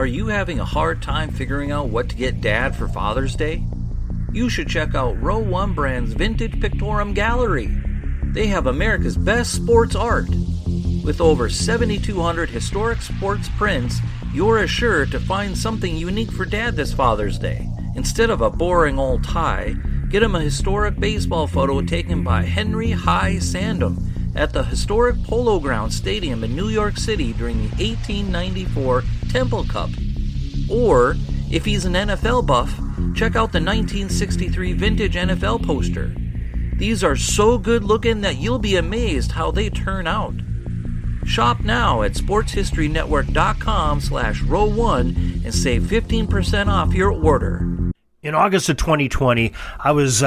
Are you having a hard time figuring out what to get Dad for Father's Day? You should check out Row 1 Brand's Vintage Pictorum Gallery. They have America's best sports art. With over 7,200 historic sports prints, you're assured to find something unique for Dad this Father's Day. Instead of a boring old tie, get him a historic baseball photo taken by Henry High Sandham at the historic Polo Grounds Stadium in New York City during the 1894 Temple Cup. Or, if he's an NFL buff, check out the 1963 vintage NFL poster. These are so good looking that you'll be amazed how they turn out. Shop now at sportshistorynetwork.com/row1 and save 15% off your order. In August of 2020, I was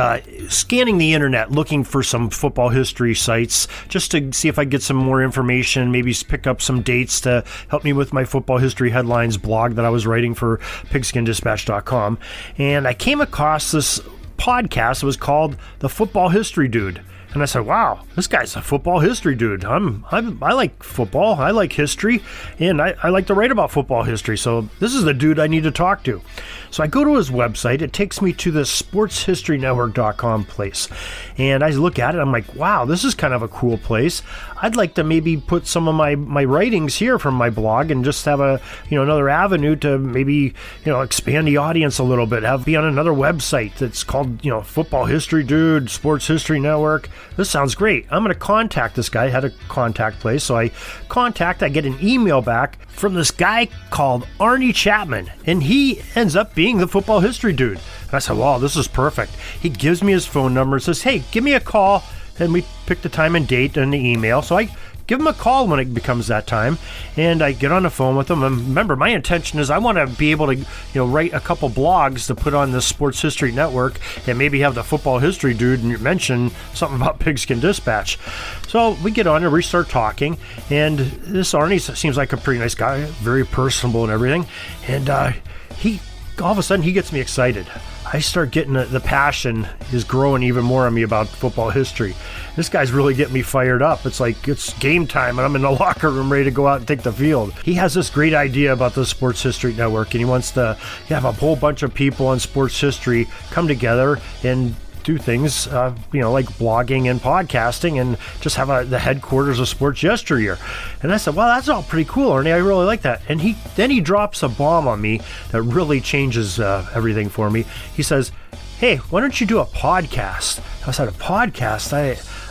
scanning the internet looking for some football history sites just to see if I could get some more information, maybe pick up some dates to help me with my football history headlines blog that I was writing for pigskindispatch.com. And I came across this podcast. It was called The Football History Dude. And I said, wow, this guy's a football history dude. I like football. I like history. And I like to write about football history. So this is the dude I need to talk to. So I go to his website. It takes me to the sportshistorynetwork.com place. And I look at it. I'm like, wow, this is kind of a cool place. I'd like to maybe put some of my writings here from my blog and just have another avenue to maybe, expand the audience a little bit. Be on another website that's called, Football History Dude, Sports History Network. This sounds great. I'm going to contact this guy. I had a contact place. So I get an email back from this guy called Arnie Chapman. And he ends up being the football history dude. And I said, wow, this is perfect. He gives me his phone number and says, hey, give me a call. And we pick the time and date in the email. So I give him a call when it becomes that time, and I get on the phone with him. And remember, my intention is I want to be able to, write a couple blogs to put on the Sports History Network, and maybe have the football history dude and mention something about Pigskin Dispatch. So we get on and we start talking, and this Arnie seems like a pretty nice guy, very personable and everything. And he all of a sudden he gets me excited. I start getting the passion is growing even more on me about football history. This guy's really getting me fired up. It's like it's game time and I'm in the locker room ready to go out and take the field. He has this great idea about the Sports History Network, and he wants to have a whole bunch of people on sports history come together and do things, like blogging and podcasting, and just have the headquarters of sports yesteryear. And I said, well, that's all pretty cool, Ernie. I really like that. And he drops a bomb on me that really changes everything for me. He says, hey, why don't you do a podcast? I said, a podcast?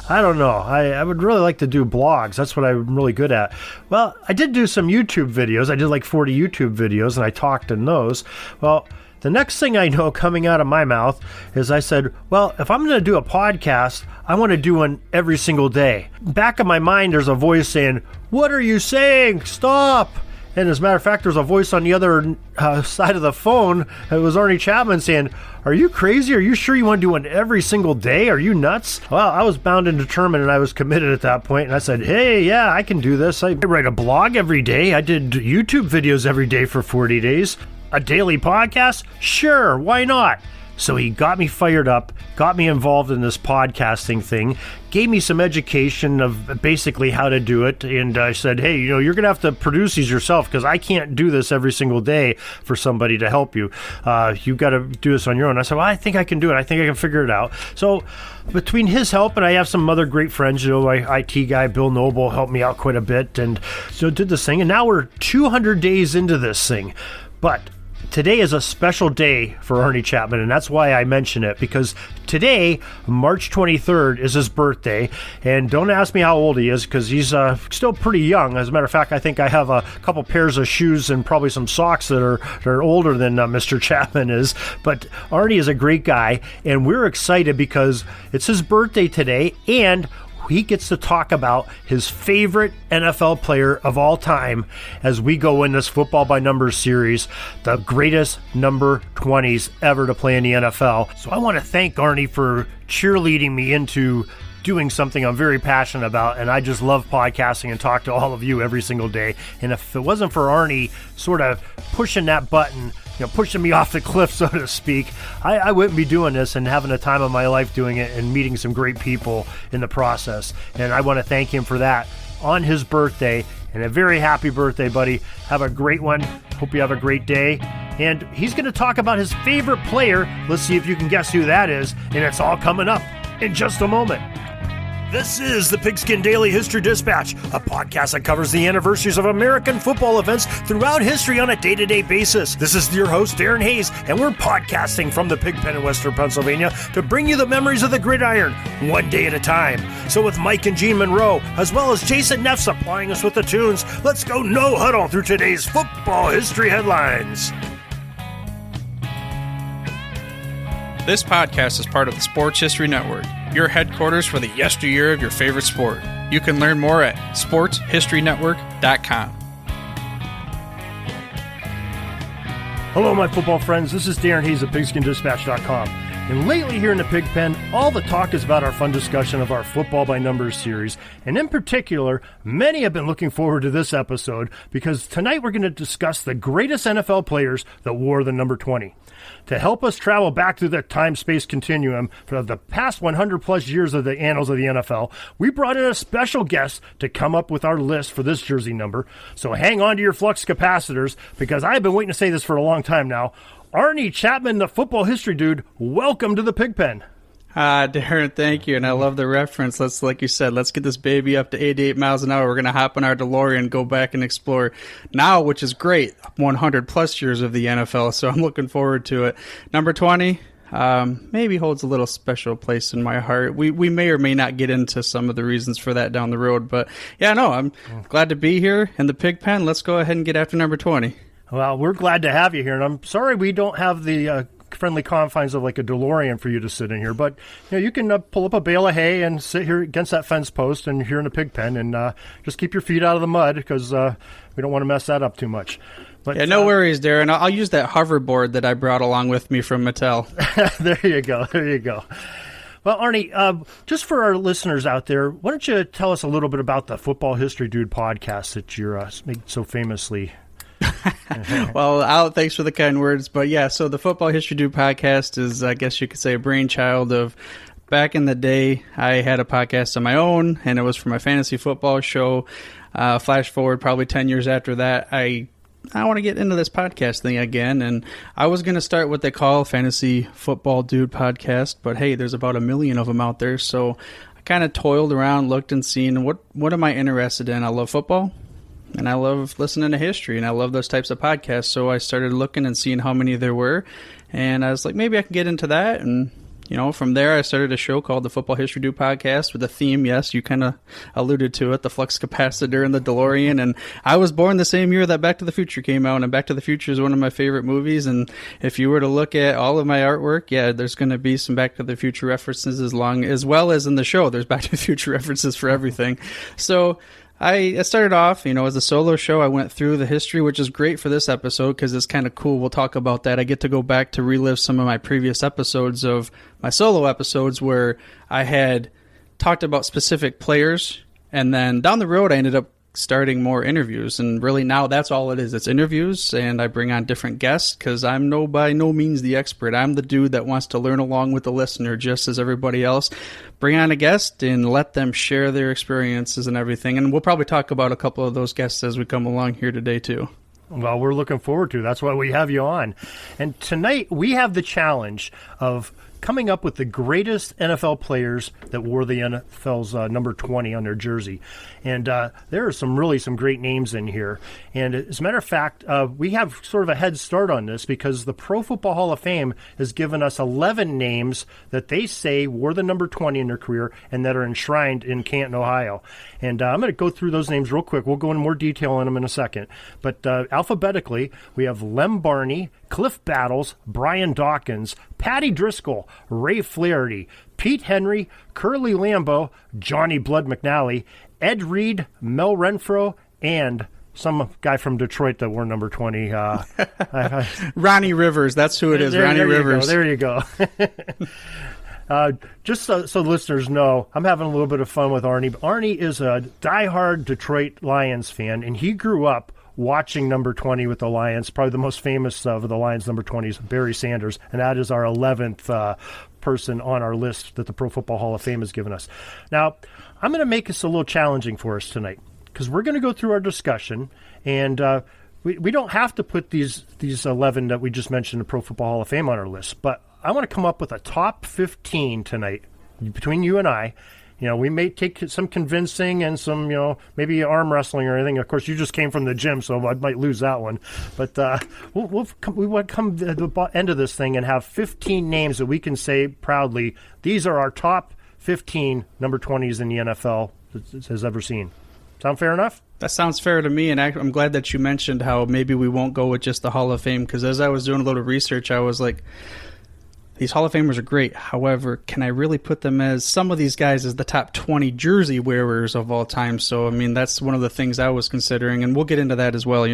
I don't know. I would really like to do blogs. That's what I'm really good at. Well, I did do some YouTube videos. I did like 40 YouTube videos, and I talked in those. Well, the next thing I know coming out of my mouth is I said, well, if I'm going to do a podcast, I want to do one every single day. Back of my mind, there's a voice saying, what are you saying? Stop. And as a matter of fact, there's a voice on the other side of the phone. It was Arnie Chapman saying, are you crazy? Are you sure you want to do one every single day? Are you nuts? Well, I was bound and determined, and I was committed at that point. And I said, hey, yeah, I can do this. I write a blog every day. I did YouTube videos every day for 40 days. A daily podcast? Sure, why not? So he got me fired up, got me involved in this podcasting thing, gave me some education of basically how to do it, and I said, hey, you're going to have to produce these yourself because I can't do this every single day for somebody to help you. You've got to do this on your own. I said, well, I think I can do it. I think I can figure it out. So between his help, and I have some other great friends, my IT guy, Bill Noble, helped me out quite a bit, and so did this thing, and now we're 200 days into this thing. But today is a special day for Arnie Chapman, and that's why I mention it, because today, March 23rd, is his birthday, and don't ask me how old he is, because he's still pretty young. As a matter of fact, I think I have a couple pairs of shoes and probably some socks that are older than Mr. Chapman is, but Arnie is a great guy, and we're excited because it's his birthday today, and he gets to talk about his favorite NFL player of all time as we go in this Football by Numbers series, the greatest number 20s ever to play in the NFL. So I want to thank Arnie for cheerleading me into doing something I'm very passionate about, and I just love podcasting and talk to all of you every single day. And if it wasn't for Arnie sort of pushing that button, pushing me off the cliff, so to speak, I wouldn't be doing this and having the time of my life doing it and meeting some great people in the process. And I want to thank him for that on his birthday. And a very happy birthday, buddy. Have a great one. Hope you have a great day. And he's going to talk about his favorite player. Let's see if you can guess who that is. And it's all coming up in just a moment. This is the Pigskin Daily History Dispatch, a podcast that covers the anniversaries of American football events throughout history on a day-to-day basis. This is your host, Darren Hayes, and we're podcasting from the Pigpen in Western Pennsylvania to bring you the memories of the gridiron, one day at a time. So with Mike and Gene Monroe, as well as Jason Neff supplying us with the tunes, let's go no huddle through today's football history headlines. This podcast is part of the Sports History Network, your headquarters for the yesteryear of your favorite sport. You can learn more at sportshistorynetwork.com. Hello, my football friends. This is Darren Hayes at PigskinDispatch.com. And lately here in the Pigpen, all the talk is about our fun discussion of our Football by Numbers series. And in particular, many have been looking forward to this episode because tonight we're going to discuss the greatest NFL players that wore the number 20. To help us travel back through the time-space continuum for the past 100-plus years of the annals of the NFL, we brought in a special guest to come up with our list for this jersey number. So hang on to your flux capacitors, because I've been waiting to say this for a long time now. Arnie Chapman, the football history dude, welcome to the Pigpen. Darren, thank you, and I love the reference. Like you said, let's get this baby up to 88 miles an hour. We're going to hop in our DeLorean and go back and explore now, which is great, 100-plus years of the NFL, so I'm looking forward to it. Number 20 maybe holds a little special place in my heart. We may or may not get into some of the reasons for that down the road, but yeah, no, I'm glad to be here in the Pigpen. Let's go ahead and get after number 20. Well, we're glad to have you here, and I'm sorry we don't have the friendly confines of like a DeLorean for you to sit in here, but you can pull up a bale of hay and sit here against that fence post and here in the Pigpen and just keep your feet out of the mud because we don't want to mess that up too much. But, yeah, no worries, Darren. I'll use that hoverboard that I brought along with me from Mattel. There you go. Well, Arnie, just for our listeners out there, why don't you tell us a little bit about the Football History Dude podcast that you're made so famously. Well, thanks for the kind words. But yeah, so the Football History Dude podcast is, I guess you could say, a brainchild of back in the day. I had a podcast on my own, and it was for my fantasy football show. Flash forward probably 10 years after that, I want to get into this podcast thing again, and I was going to start what they call Fantasy Football Dude podcast, but hey, there's about 1 million of them out there, so I kind of toiled around, looked and seen what am I interested in. I love football. And I love listening to history, and I love those types of podcasts. So I started looking and seeing how many there were, and I was like, maybe I can get into that. And, from there I started a show called the Football History Dude Podcast with a theme. Yes, you kind of alluded to it, the flux capacitor and the DeLorean. And I was born the same year that Back to the Future came out, and Back to the Future is one of my favorite movies. And if you were to look at all of my artwork, yeah, there's going to be some Back to the Future references as well as in the show. There's Back to the Future references for everything. So I started off, as a solo show. I went through the history, which is great for this episode because it's kind of cool. We'll talk about that. I get to go back to relive some of my previous episodes of my solo episodes where I had talked about specific players. And then down the road, I ended up starting more interviews. And really now that's all it is. It's interviews, and I bring on different guests because I'm by no means the expert. I'm the dude that wants to learn along with the listener just as everybody else. Bring on a guest and let them share their experiences and everything. And we'll probably talk about a couple of those guests as we come along here today too. Well, we're looking forward to it. That's why we have you on. And tonight we have the challenge of coming up with the greatest NFL players that wore the NFL's number 20 on their jersey. And there are some great names in here. And as a matter of fact, we have sort of a head start on this because the Pro Football Hall of Fame has given us 11 names that they say wore the number 20 in their career and that are enshrined in Canton, Ohio. And I'm going to go through those names real quick. We'll go into more detail on them in a second. But alphabetically, we have Lem Barney, Cliff Battles, Brian Dawkins, Patty Driscoll, Ray Flaherty, Pete Henry, Curly Lambo, Johnny Blood McNally, Ed Reed, Mel Renfro, and some guy from Detroit that wore number 20. Ronnie Rivers, that's who it is, Ronnie Rivers. There you go. Just so listeners know, I'm having a little bit of fun with Arnie. Arnie is a diehard Detroit Lions fan, and he grew up watching number 20 with the Lions. Probably the most famous of the Lions number 20 is Barry Sanders, and that is our 11th person on our list that the Pro Football Hall of Fame has given us. Now, I'm going to make this a little challenging for us tonight. because we're going to go through our discussion, and we don't have to put these 11 that we just mentioned in the Pro Football Hall of Fame on our list, but I want to come up with a top 15 tonight between you and I. We may take some convincing and some, maybe arm wrestling or anything. Of course, you just came from the gym, so I might lose that one. But we want to come to the end of this thing and have 15 names that we can say proudly, these are our top 15 number 20s in the NFL has ever seen. Sound fair enough? That sounds fair to me, and I'm glad that you mentioned how maybe we won't go with just the Hall of Fame, because as I was doing a little research, I was like, these Hall of Famers are great. However, can I really put them as some of these guys as the top 20 jersey wearers of all time? So, I mean, that's one of the things I was considering, and we'll get into that as well.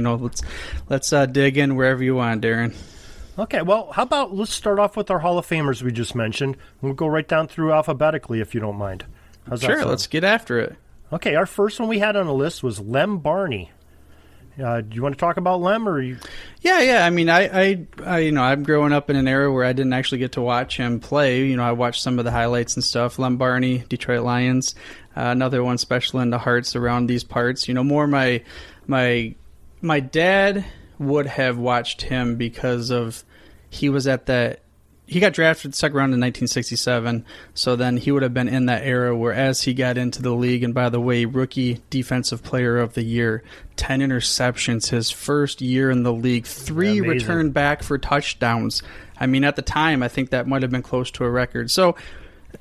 Let's dig in wherever you want, Darren. Okay, well, how about let's start off with our Hall of Famers we just mentioned. We'll go right down through alphabetically, if you don't mind. How's that sure, sound? Let's get after it. Okay, our first one we had on the list was Lem Barney. Do you want to talk about Lem, or you? Yeah. I mean, I I'm growing up in an era where I didn't actually get to watch him play. I watched some of the highlights and stuff. Lem Barney, Detroit Lions, another one special in the hearts around these parts. More my dad would have watched him because of he was at that. He got drafted second round in 1967, so then he would have been in that era where as he got into the league, and by the way, rookie defensive player of the year, 10 interceptions his first year in the league, 3 returned back for touchdowns. I mean, at the time, I think that might have been close to a record. So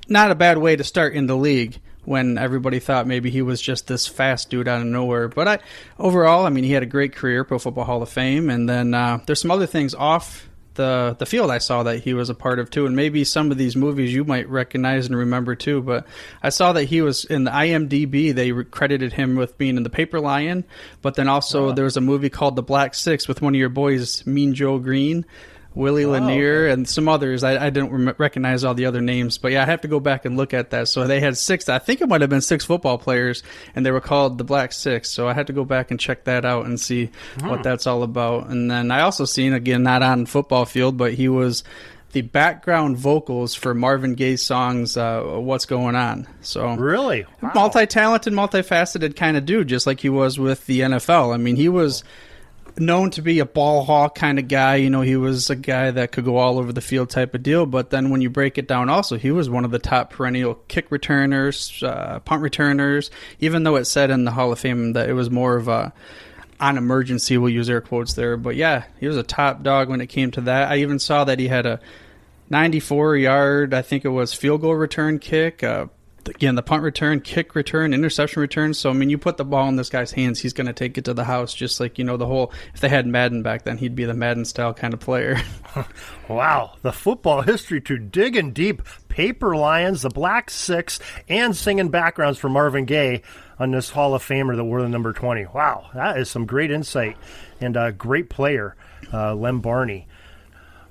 not a bad way to start in the league when everybody thought maybe he was just this fast dude out of nowhere. But overall, I mean, he had a great career, Pro Football Hall of Fame, and then there's some other things off the field I saw that he was a part of too, and maybe some of these movies you might recognize and remember too, but I saw that he was in the IMDb, they credited him with being in The Paper Lion, but then also there was a movie called The Black Six with one of your boys, Mean Joe Green, Willie Lanier, and some others. I didn't recognize all the other names, but yeah, I have to go back and look at that. So they had 6, I think it might have been 6 football players, and they were called the Black Six. So I had to go back and check that out and see what that's all about. And then I also seen, again, not on football field, but he was the background vocals for Marvin Gaye's songs, What's Going On. So really? Wow. Multi-talented, multifaceted kind of dude, just like he was with the NFL. I mean, he was known to be a ball hawk kind of guy. He was a guy that could go all over the field type of deal. But then when you break it down also, he was one of the top perennial kick returners, punt returners, even though it said in the Hall of Fame that it was more of a on emergency, we'll use air quotes there. But yeah, he was a top dog when it came to that. I even saw that he had a 94-yard, I think it was, field goal return kick, again, the punt return, kick return, interception return. So, I mean, you put the ball in this guy's hands, he's going to take it to the house, just like, the whole, if they had Madden back then, he'd be the Madden-style kind of player. Wow, the football history to digging deep. Paper Lions, the Black Six, and singing backgrounds for Marvin Gaye on this Hall of Famer that wore the number 20. Wow, that is some great insight, and a great player, Lem Barney.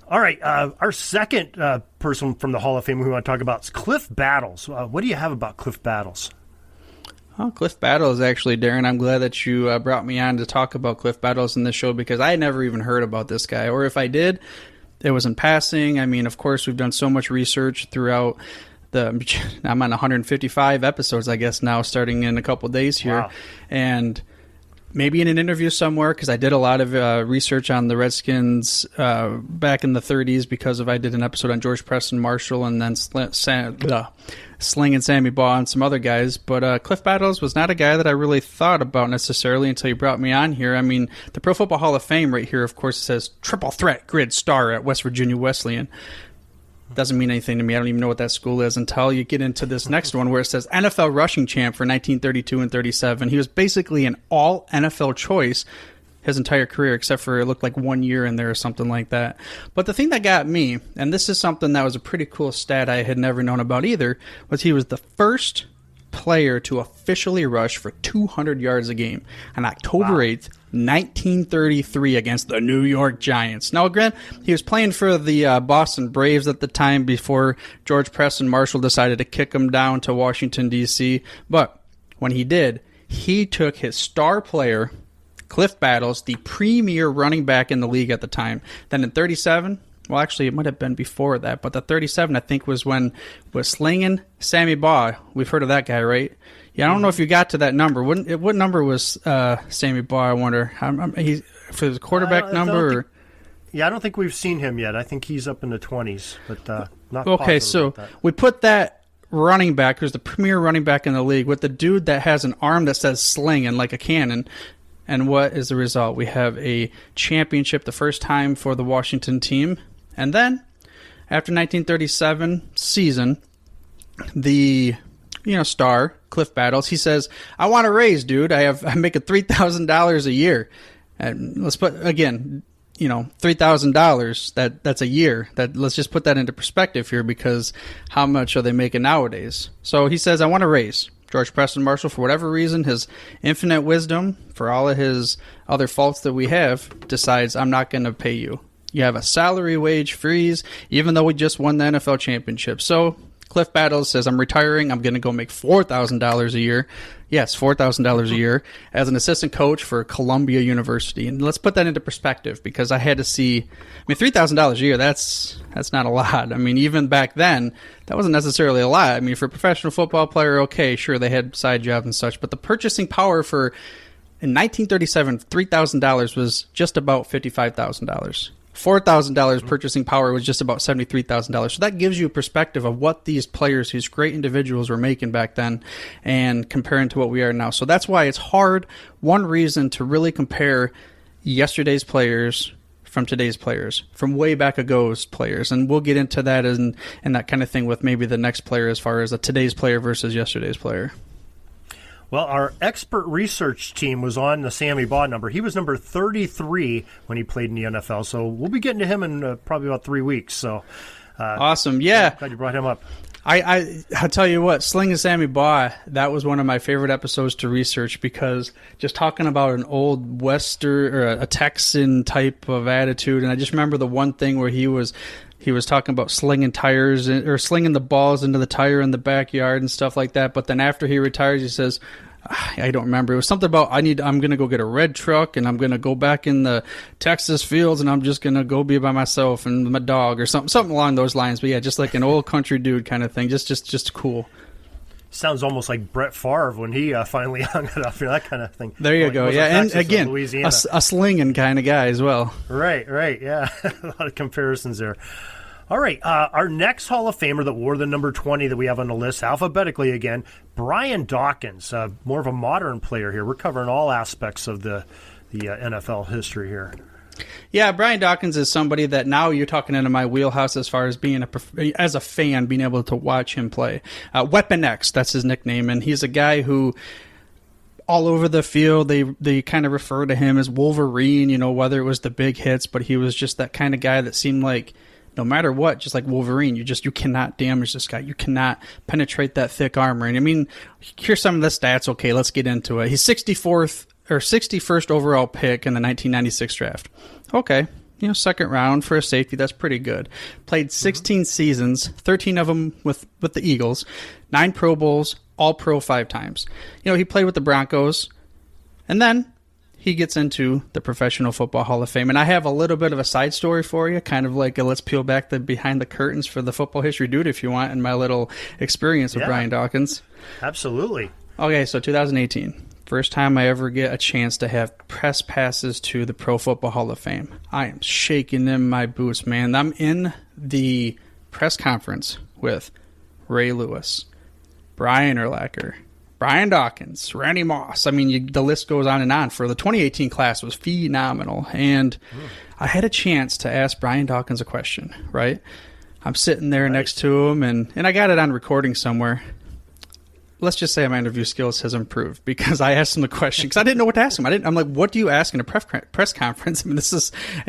All right, our second person from the Hall of Fame we want to talk about is Cliff Battles. What do you have about Cliff Battles? Oh, Cliff Battles, actually, Darren. I'm glad that you brought me on to talk about Cliff Battles in this show, because I had never even heard about this guy. Or if I did, it was in passing. I mean, of course, we've done so much research throughout I'm on 155 episodes, I guess, now, starting in a couple days here. Wow. And maybe in an interview somewhere, because I did a lot of research on the Redskins back in the 30s, because I did an episode on George Preston Marshall and then Sling and Sammy Baugh and some other guys. But Cliff Battles was not a guy that I really thought about necessarily until you brought me on here. I mean, the Pro Football Hall of Fame right here, of course, says triple threat grid star at West Virginia Wesleyan. Doesn't mean anything to me. I don't even know what that school is until you get into this next one where it says NFL rushing champ for 1932 and 37. He was basically an all NFL choice his entire career, except for it looked like 1 year in there or something like that. But the thing that got me, and this is something that was a pretty cool stat I had never known about either, was he was the first player to officially rush for 200 yards a game on October 8th, 1933 against the New York Giants. Now, again, he was playing for the Boston Braves at the time before George Preston Marshall decided to kick him down to Washington, D.C. But when he did, he took his star player, Cliff Battles, the premier running back in the league at the time. Then in 37, well, actually, it might have been before that, but the 37, I think, was Slinging Sammy Baugh. We've heard of that guy, right? Yeah, I don't know if you got to that number. What number was Sammy Baugh, I wonder? He's for the quarterback number? I don't think we've seen him yet. I think he's up in the 20s, but not okay, so we put that running back, who's the premier running back in the league, with the dude that has an arm that says slinging like a cannon. And what is the result? We have a championship, the first time for the Washington team. And then, after 1937 season, the star, Cliff Battles, he says, I want a raise, dude. I'm making $3,000 a year. And let's put, again, $3,000, that's a year. Let's just put that into perspective here, because how much are they making nowadays? So he says, I want a raise. George Preston Marshall, for whatever reason, his infinite wisdom, for all of his other faults that we have, decides, I'm not going to pay you. You have a salary wage freeze, even though we just won the NFL championship. So Cliff Battles says, I'm retiring. I'm going to go make $4,000 a year. Yes, $4,000 a year as an assistant coach for Columbia University. And let's put that into perspective, because I had to see, $3,000 a year, that's not a lot. Even back then, that wasn't necessarily a lot. For a professional football player, okay, sure, they had side jobs and such, but the purchasing power in 1937, $3,000 was just about $55,000. $4,000 purchasing power was just about $73,000. So that gives you a perspective of what these players, these great individuals, were making back then, and comparing to what we are now. So that's why it's hard. One reason to really compare yesterday's players from today's players, from way back ago's players. And we'll get into that and that kind of thing with maybe the next player, as far as a today's player versus yesterday's player. Well, our expert research team was on the Sammy Baugh number. He was number 33 when he played in the NFL, so we'll be getting to him in probably about 3 weeks. So, awesome, yeah. Glad you brought him up. I'll tell you what, Slinging Sammy Baugh, that was one of my favorite episodes to research, because just talking about an old Western or a Texan type of attitude, and I just remember the one thing where he was talking about slinging tires or slinging the balls into the tire in the backyard and stuff like that. But then after he retires, he says, I don't remember. It was something about I'm going to go get a red truck, and I'm going to go back in the Texas fields, and I'm just going to go be by myself and my dog, or something along those lines. But yeah, just like an old country dude kind of thing. Just cool. Sounds almost like Brett Favre when he finally hung it up, that kind of thing. There you go. Yeah, and again, a slinging kind of guy as well. Right, yeah. A lot of comparisons there. All right, our next Hall of Famer that wore the number 20 that we have on the list, alphabetically again, Bryant Dawkins, more of a modern player here. We're covering all aspects of the NFL history here. Yeah, Bryant Dawkins is somebody that now you're talking into my wheelhouse as far as being as a fan, being able to watch him play. Weapon X, that's his nickname, and he's a guy who, all over the field, they kind of refer to him as Wolverine, whether it was the big hits, but he was just that kind of guy that seemed like, no matter what, just like Wolverine, you cannot damage this guy. You cannot penetrate that thick armor. And here's some of the stats. Okay, let's get into it. He's 61st overall pick in the 1996 draft. Okay, second round for a safety, that's pretty good. Played 16 seasons, 13 of them with the Eagles, 9 Pro Bowls, All Pro 5 times. He played with the Broncos, and then he gets into the Professional Football Hall of Fame. And I have a little bit of a side story for you, kind of like let's peel back the behind the curtains for the football history dude, if you want, and my little experience with Bryant Dawkins. Absolutely. Okay, so 2018. First time I ever get a chance to have press passes to the Pro Football Hall of Fame. I am shaking in my boots, man. I'm in the press conference with Ray Lewis, Brian Urlacher, Brian Dawkins, Randy Moss. The list goes on and on. For the 2018 class was phenomenal. And I had a chance to ask Brian Dawkins a question, right? I'm sitting there next to him, and I got it on recording somewhere. Let's just say my interview skills has improved, because I asked him the question because I didn't know what to ask him. I'm like, what do you ask in a press conference?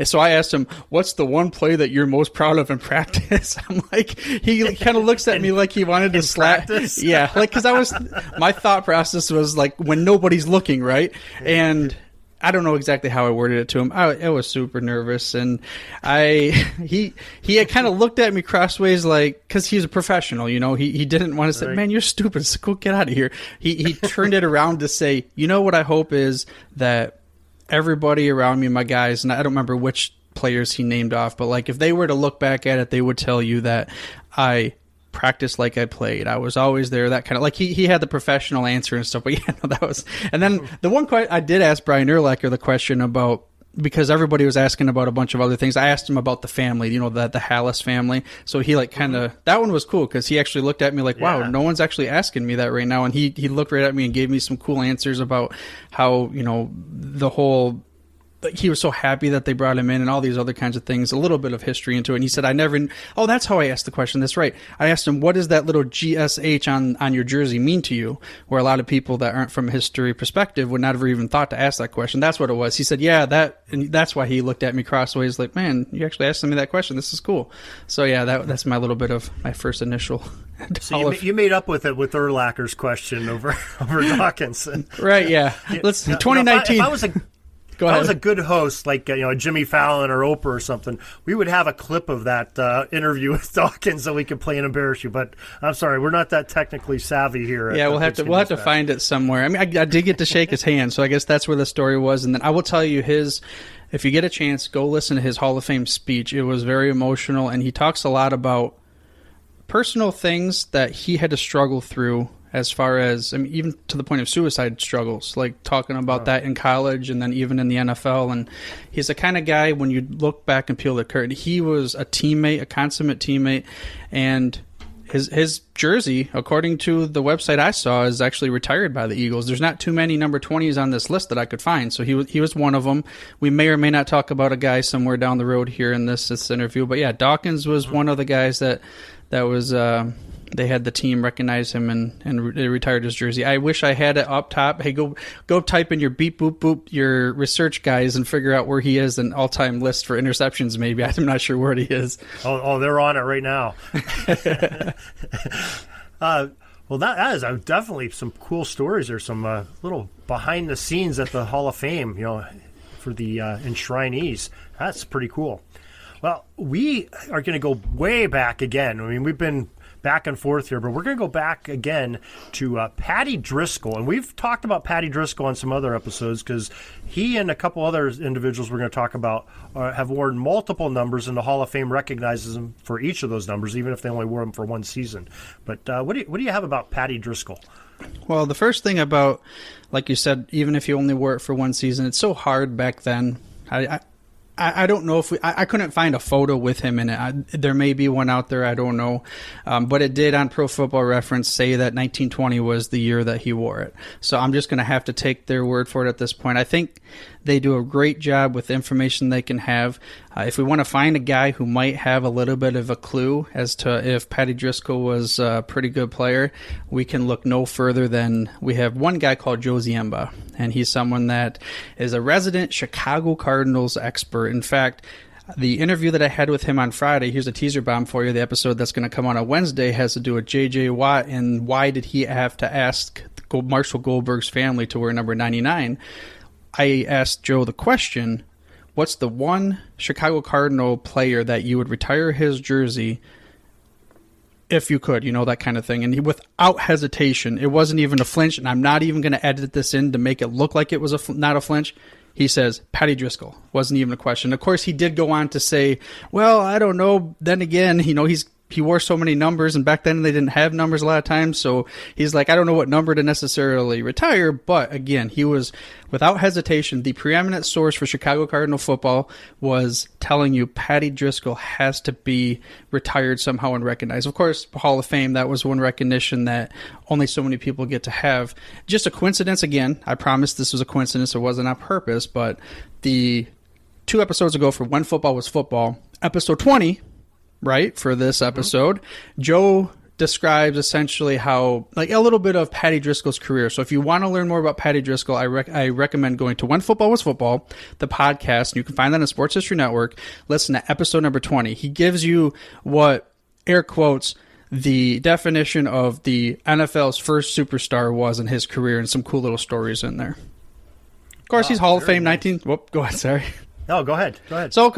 So I asked him, what's the one play that you're most proud of in practice? I'm like, he kind of looks at me like he wanted to slap. Practice? Yeah, because my thought process was like when nobody's looking, right? And I don't know exactly how I worded it to him. I was super nervous, and he had kind of looked at me crossways, like, because he's a professional, he didn't want to say, man, you're stupid, so go get out of here. He turned it around to say, what I hope is that everybody around me, my guys, and I don't remember which players he named off, but like if they were to look back at it, they would tell you that I practiced like I played. I was always there, that kind of, like he had the professional answer and stuff, but yeah, no, that was, and then the one question I did ask Brian Urlacher the question about, because everybody was asking about a bunch of other things. I asked him about the family, the Hallis family. So he like kind of, that one was cool because he actually looked at me like, wow, no one's actually asking me that right now. And he looked right at me and gave me some cool answers about how, the whole, he was so happy that they brought him in and all these other kinds of things, a little bit of history into it. And he said, that's how I asked the question. That's right. I asked him, what does that little GSH on your jersey mean to you? Where a lot of people that aren't from a history perspective would not have even thought to ask that question. That's what it was. He said, yeah, and that's why he looked at me crossways like, man, you actually asked me that question. This is cool. So yeah, that's my little bit of my first initial. So you made up with it with Urlacher's question over Dawkins. Right. Yeah. 2019. If I was a good host, like Jimmy Fallon or Oprah or something, we would have a clip of that interview with Dawkins so we could play and embarrass you. But I'm sorry, we're not that technically savvy here. Yeah, we'll have to find it somewhere. I mean, I did get to shake his hand, so I guess that's where the story was. And then I will tell you if you get a chance, go listen to his Hall of Fame speech. It was very emotional, and he talks a lot about personal things that he had to struggle through. As far as, even to the point of suicide struggles, like talking about that in college and then even in the NFL. And he's the kind of guy, when you look back and peel the curtain, he was a teammate, a consummate teammate. And his jersey, according to the website I saw, is actually retired by the Eagles. There's not too many number 20s on this list that I could find. So he was one of them. We may or may not talk about a guy somewhere down the road here in this interview. But yeah, Dawkins was one of the guys that was... they had the team recognize him and they retired his jersey. I wish I had it up top. Hey, go type in your beep boop boop, your research guys, and figure out where he is in all-time list for interceptions. Maybe I'm not sure where he is. Oh, they're on it right now. Well, that is definitely some cool stories. There's some little behind the scenes at the Hall of Fame, for the enshrinees. That's pretty cool. Well, we are going to go way back again. I mean, we've been back and forth here, but we're going to go back again to Patty Driscoll. And we've talked about Patty Driscoll on some other episodes because he and a couple other individuals we're going to talk about have worn multiple numbers, and the Hall of Fame recognizes them for each of those numbers, even if they only wore them for one season. But what do you have about Patty Driscoll? Well, the first thing about, like you said, even if you only wore it for one season, it's so hard back then. I don't know if I couldn't find a photo with him in it. There may be one out there. I don't know. But it did on Pro Football Reference say that 1920 was the year that he wore it. So I'm just going to have to take their word for it at this point. I think they do a great job with the information they can have. If we want to find a guy who might have a little bit of a clue as to if Patty Driscoll was a pretty good player, we can look no further than we have one guy called Joe Ziemba, and he's someone that is a resident Chicago Cardinals expert. In fact, the interview that I had with him on Friday, here's a teaser bomb for you. The episode that's going to come on Wednesday has to do with J.J. Watt and why did he have to ask Marshall Goldberg's family to wear number 99. I asked Joe the question, what's the one Chicago Cardinal player that you would retire his jersey if you could, that kind of thing. And he, without hesitation, it wasn't even a flinch, and I'm not even going to edit this in to make it look like it was not a flinch. He says, Patty Driscoll. Wasn't even a question. Of course, he did go on to say, well, I don't know. Then again, he wore so many numbers, and back then they didn't have numbers a lot of times. So he's like, I don't know what number to necessarily retire. But again, he was, without hesitation, the preeminent source for Chicago Cardinal football was telling you Patty Driscoll has to be retired somehow and recognized. Of course, Hall of Fame, that was one recognition that only so many people get to have. Just a coincidence again. I promise this was a coincidence. It wasn't on purpose. But the 2 episodes ago for When Football Was Football, episode 20, right, for this episode, Joe describes essentially how, like, a little bit of Patty Driscoll's career. So if you want to learn more about Patty Driscoll, I recommend going to When Football Was Football, the podcast. You can find that on Sports History Network. Listen to episode number 20. He gives you what, air quotes, the definition of the NFL's first superstar was in his career, and some cool little stories in there. Of course, he's Hall of Fame nice. Go ahead, sorry. No, go ahead. So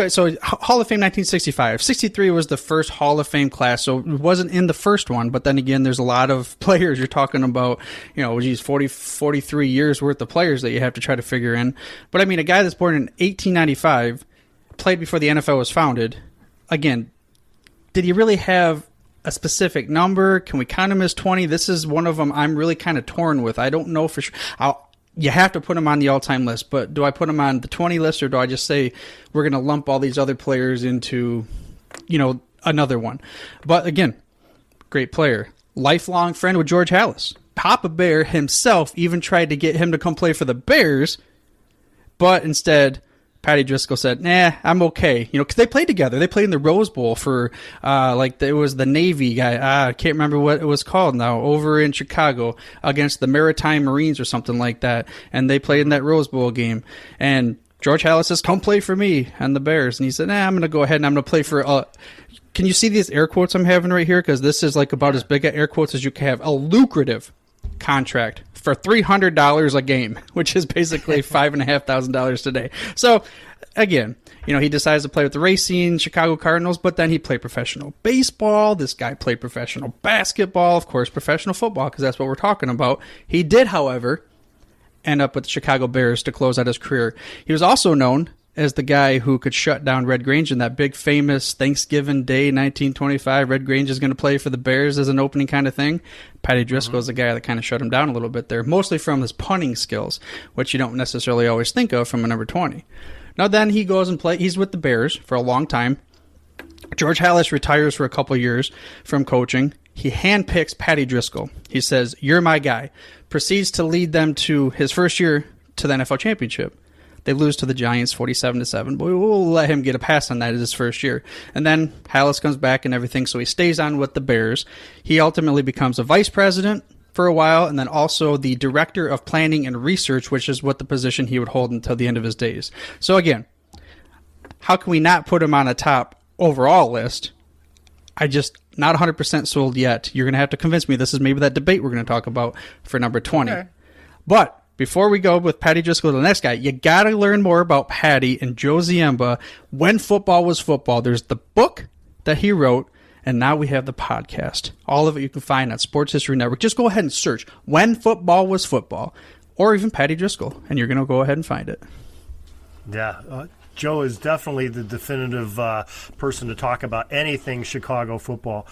Hall of Fame 1965. 63 was the first Hall of Fame class, so it wasn't in the first one, but then again, there's a lot of players. You're talking about, 43 years worth of players that you have to try to figure in. But I mean, a guy that's born in 1895 played before the NFL was founded. Again, did he really have a specific number? Can we count him as 20? This is one of them I'm really kind of torn with. I don't know for sure. You have to put him on the all-time list, but do I put him on the 20 list, or do I just say we're going to lump all these other players into, another one? But again, great player. Lifelong friend with George Halas. Papa Bear himself even tried to get him to come play for the Bears, but instead Patty Driscoll said, nah, I'm okay. Because they played together. They played in the Rose Bowl for, it was the Navy guy. I can't remember what it was called now, over in Chicago against the Maritime Marines or something like that. And they played in that Rose Bowl game. And George Halas says, come play for me and the Bears. And he said, nah, I'm going to go ahead and I'm going to play for, can you see these air quotes I'm having right here? Because this is like about as big an air quotes as you can have. A lucrative contract for $300 a game, which is basically $5,500 today. So, again, he decides to play with the Racing Chicago Cardinals, but then he played professional baseball. This guy played professional basketball, of course, professional football, because that's what we're talking about. He did, however, end up with the Chicago Bears to close out his career. He was also known as the guy who could shut down Red Grange in that big famous Thanksgiving Day 1925. Red Grange is going to play for the Bears as an opening kind of thing. Patty Driscoll is the guy that kind of shut him down a little bit there, mostly from his punting skills, which you don't necessarily always think of from a number 20. Now then he goes and he's with the Bears for a long time. George Halas retires for a couple of years from coaching. He handpicks Patty Driscoll. He says, you're my guy. Proceeds to lead them to his first year to the NFL championship. They lose to the Giants 47-7, but we'll let him get a pass on that as his first year. And then Halas comes back and everything, so he stays on with the Bears. He ultimately becomes a vice president for a while, and then also the director of planning and research, which is what the position he would hold until the end of his days. So again, how can we not put him on a top overall list? I just not 100% sold yet. You're going to have to convince me. This is maybe that debate we're going to talk about for number 20. Okay. But before we go with Patty Driscoll to the next guy, you got to learn more about Patty and Joe Ziemba when football was football. There's the book that he wrote, and now we have the podcast. All of it you can find on Sports History Network. Just go ahead and search When Football Was Football, or even Patty Driscoll, and you're going to go ahead and find it. Yeah, Joe is definitely the definitive person to talk about anything Chicago football.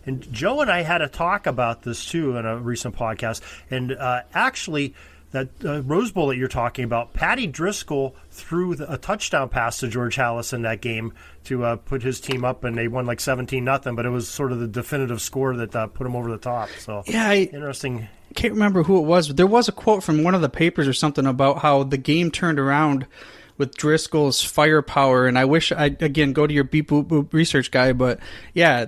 And Joe and I had a talk about this, too, in a recent podcast. And actually, that Rose Bowl that you're talking about, Patty Driscoll threw a touchdown pass to George Halas in that game to put his team up, and they won like 17-0, but it was sort of the definitive score that put him over the top. So, yeah, interesting. I can't remember who it was, but there was a quote from one of the papers or something about how the game turned around with Driscoll's firepower, and I wish again go to your beep boop boop research guy, but yeah,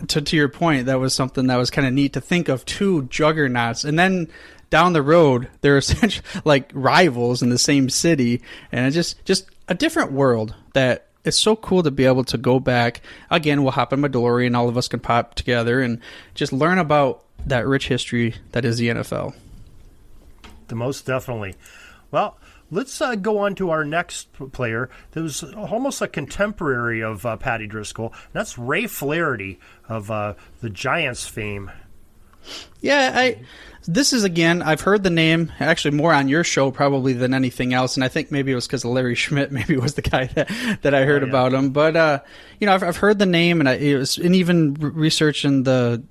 to your point, that was something that was kind of neat to think of, two juggernauts, and then down the road they're essentially like rivals in the same city, and it's just a different world that it's so cool to be able to go back. Again, we'll hop in my DeLorean, all of us can pop together and just learn about that rich history that is the NFL. The most definitely. Well, let's go on to our next player that was almost a contemporary of Patty Driscoll. That's Ray Flaherty of the Giants fame. Yeah, this is, again, I've heard the name actually more on your show probably than anything else, and I think maybe it was because of Larry Schmidt, maybe it was the guy that I heard about him. But, I've heard the name, and even researching the